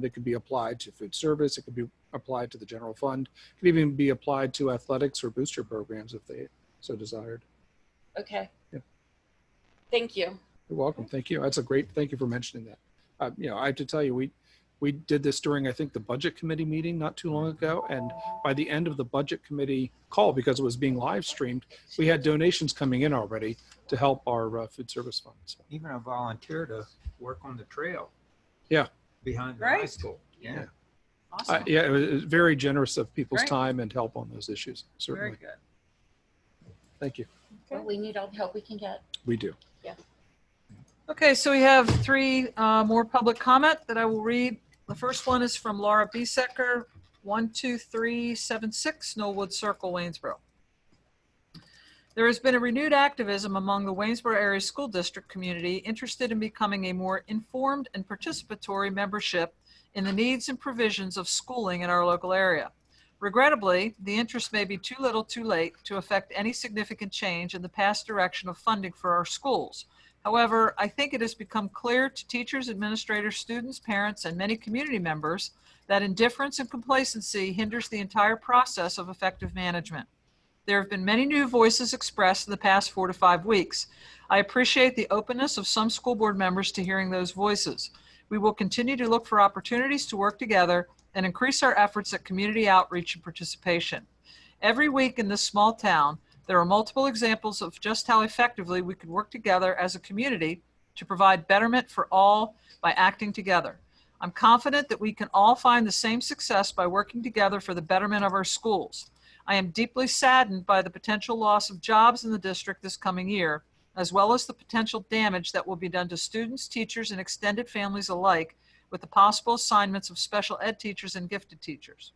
It could be applied to food service, it could be applied to the general fund, it could even be applied to athletics or booster programs if they so desired. Okay. Yeah. Thank you. You're welcome, thank you. That's a great, thank you for mentioning that. I have to tell you, we did this during, I think, the budget committee meeting not too long ago. And by the end of the budget committee call, because it was being live streamed, we had donations coming in already to help our food service fund. So, Even a volunteer to work on the trail. Yeah. Behind the high Great. school. Yeah. Awesome. yeah, it was very generous of people's Great. time and help on those issues, Very certainly. good. Thank you. Well, we need all the help we can get. We do. Okay, so we have three more public comment that I will read. The first one is from Laura Biesecker, 12376 Knollwood Circle, Waynesboro. There has been a renewed activism among the Waynesboro Area School District community interested in becoming a more informed and participatory membership in the needs and provisions of schooling in our local area. Regrettably, the interest may be too little too late to affect any significant change in the past direction of funding for our schools. However, I think it has become clear to teachers, administrators, students, parents, and many community members that indifference and complacency hinders the entire process of effective management. There have been many new voices expressed in the past 4 to 5 weeks. I appreciate the openness of some school board members to hearing those voices. We will continue to look for opportunities to work together and increase our efforts at community outreach and participation. Every week in this small town, there are multiple examples of just how effectively we could work together as a community to provide betterment for all by acting together. I'm confident that we can all find the same success by working together for the betterment of our schools. I am deeply saddened by the potential loss of jobs in the district this coming year, as well as the potential damage that will be done to students, teachers, and extended families alike with the possible assignments of special ed teachers and gifted teachers.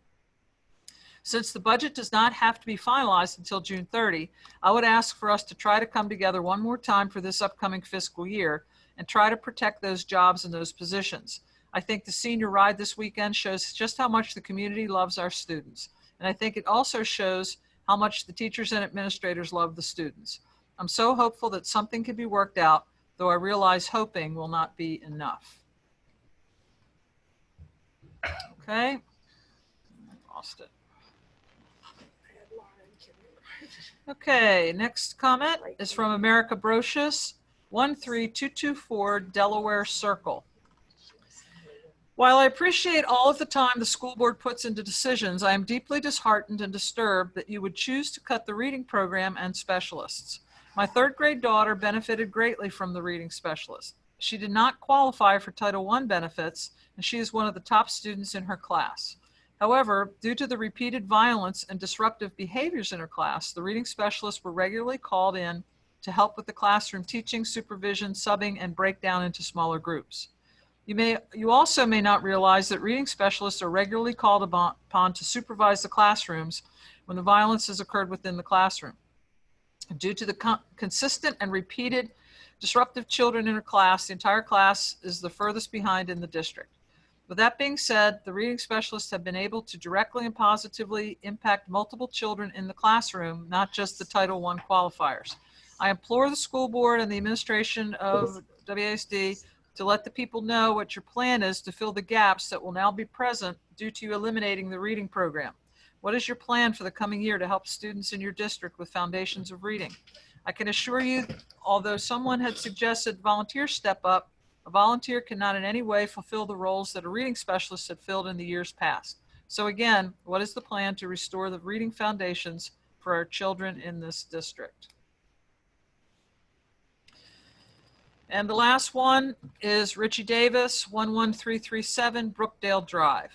Since the budget does not have to be finalized until June 30, I would ask for us to try to come together one more time for this upcoming fiscal year and try to protect those jobs and those positions. I think the senior ride this weekend shows just how much the community loves our students. And I think it also shows how much the teachers and administrators love the students. I'm so hopeful that something can be worked out, though I realize hoping will not be enough. Okay. Lost it. Okay, next comment is from America Brocious, 13224 Delaware Circle. While I appreciate all of the time the school board puts into decisions, I am deeply disheartened and disturbed that you would choose to cut the reading program and specialists. My 3rd grade daughter benefited greatly from the reading specialist. She did not qualify for Title I benefits, and she is one of the top students in her class. However, due to the repeated violence and disruptive behaviors in her class, the reading specialists were regularly called in to help with the classroom teaching, supervision, subbing, and breakdown into smaller groups. You also may not realize that reading specialists are regularly called upon to supervise the classrooms when the violence has occurred within the classroom. Due to the consistent and repeated disruptive children in her class, the entire class is the furthest behind in the district. With that being said, the reading specialists have been able to directly and positively impact multiple children in the classroom, not just the Title I qualifiers. I implore the school board and the administration of WASD to let the people know what your plan is to fill the gaps that will now be present due to you eliminating the reading program. What is your plan for the coming year to help students in your district with foundations of reading? I can assure you, although someone had suggested volunteers step up, a volunteer cannot in any way fulfill the roles that a reading specialist had filled in the years past. So again, what is the plan to restore the reading foundations for our children in this district? And the last one is Richie Davis, 11337 Brookdale Drive.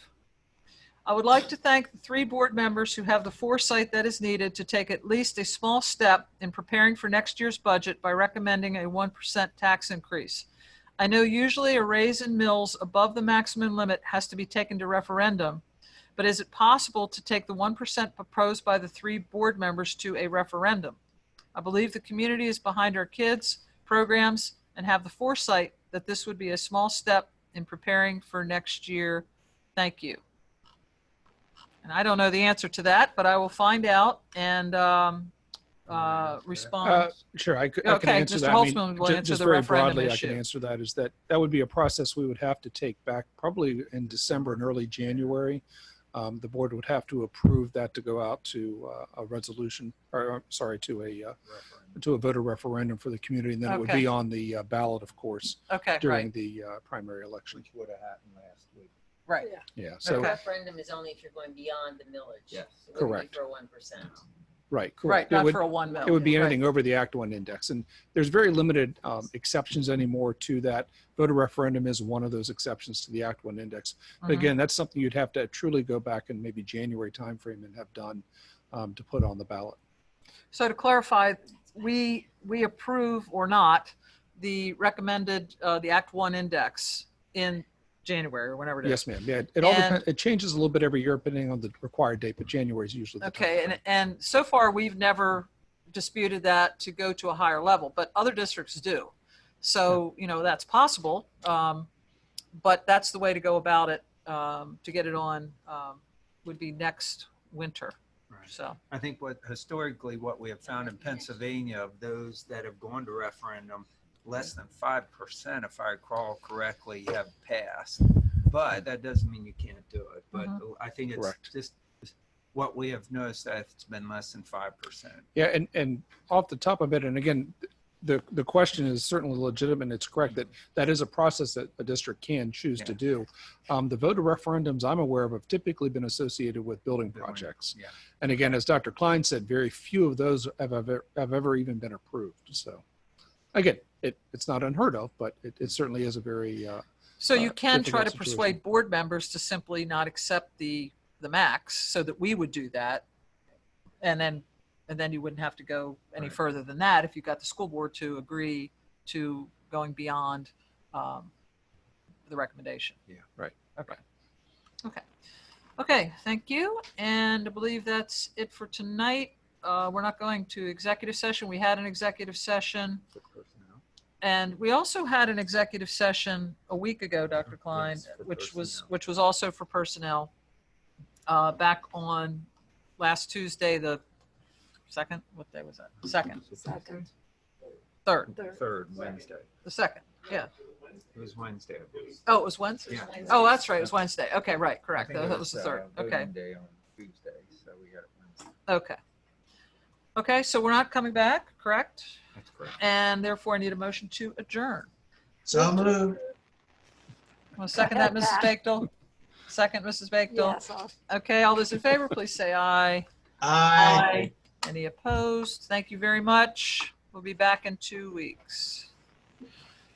I would like to thank the 3 board members who have the foresight that is needed to take at least a small step in preparing for next year's budget by recommending a 1% tax increase. I know usually a raise in mills above the maximum limit has to be taken to referendum, but is it possible to take the 1% proposed by the 3 board members to a referendum? I believe the community is behind our kids' programs and have the foresight that this would be a small step in preparing for next year. Thank you. And I don't know the answer to that, but I will find out and respond. Sure, I can Okay, answer Mr. that. I mean, Holtzman will answer just the very referendum broadly, I issue. can answer that. Is that would be a process we would have to take back probably in December and early January. The board would have to approve that to go out to a resolution, or I'm sorry, to a voter referendum for the community, and then it would Okay. be on the ballot, of course, Okay, during right, the primary election. Which would have happened last week. right. Yeah. The So Okay. referendum is only if you're going beyond the millage. Yes. It wouldn't be Correct. For 1%. right, Right, correct. not for a 1 mil. It would be Right. anything over the Act 1 index. And there's very limited exceptions anymore to that. Voter referendum is one of those exceptions to the Act 1 index. But Mhm. again, that's something you'd have to truly go back in maybe January timeframe and have done to put on the ballot. So to clarify, we approve or not the recommended, the Act 1 index in January or whenever it is. Yes, ma'am. Yeah, it all And- depends. It changes a little bit every year depending on the required date, but January is usually the Okay, timeframe. and so far, we've never disputed that to go to a higher level, but other districts do. So, that's possible, but that's the way to go about it, to get it on, would be next winter, Right. so. I think historically what we have found in Pennsylvania of those that have gone to referendum, less than 5%, if I recall correctly, have passed. But that doesn't mean you can't do it. But I think it's Correct. just what we have noticed that it's been less than 5%. Yeah, and off the top of it, and again, the question is certainly legitimate, and it's correct that is a process that a district can choose to do. The voter referendums I'm aware of have typically been associated with building projects. Yeah. And again, as Dr. Klein said, very few of those have ever even been approved. So again, it's not unheard of, but it certainly is a very So you can difficult try to situation. persuade board members to simply not accept the max so that we would do that. And then you wouldn't have to go any Right. further than that if you got the school board to agree to going beyond the recommendation. Yeah. Right. Okay. Okay. Okay, thank you. And I believe that's it for tonight. We're not going to executive session. We had an executive session. For personnel. And we also had an executive session a week ago, Dr. Klein, Yes, for which personnel. was also for personnel, back on last Tuesday, the second, what day was that? Second, Second, third, Third Wednesday. the second, yeah. It was Wednesday, I believe. Oh, it was Wednesday? Yeah. Oh, that's right, it was Wednesday. Okay, right, I correct. think it That was the third. voting Okay, Day on Tuesday, so we got it Wednesday. okay. Okay, so we're not coming back, correct? That's correct. And therefore I need a motion to adjourn. So moved. Want to second that, Mrs. Bechtel? Second, Mrs. Bechtel? yes, Okay, all those in favor, please say aye. Aye. Any opposed? Thank you very much. We'll be back in 2 weeks.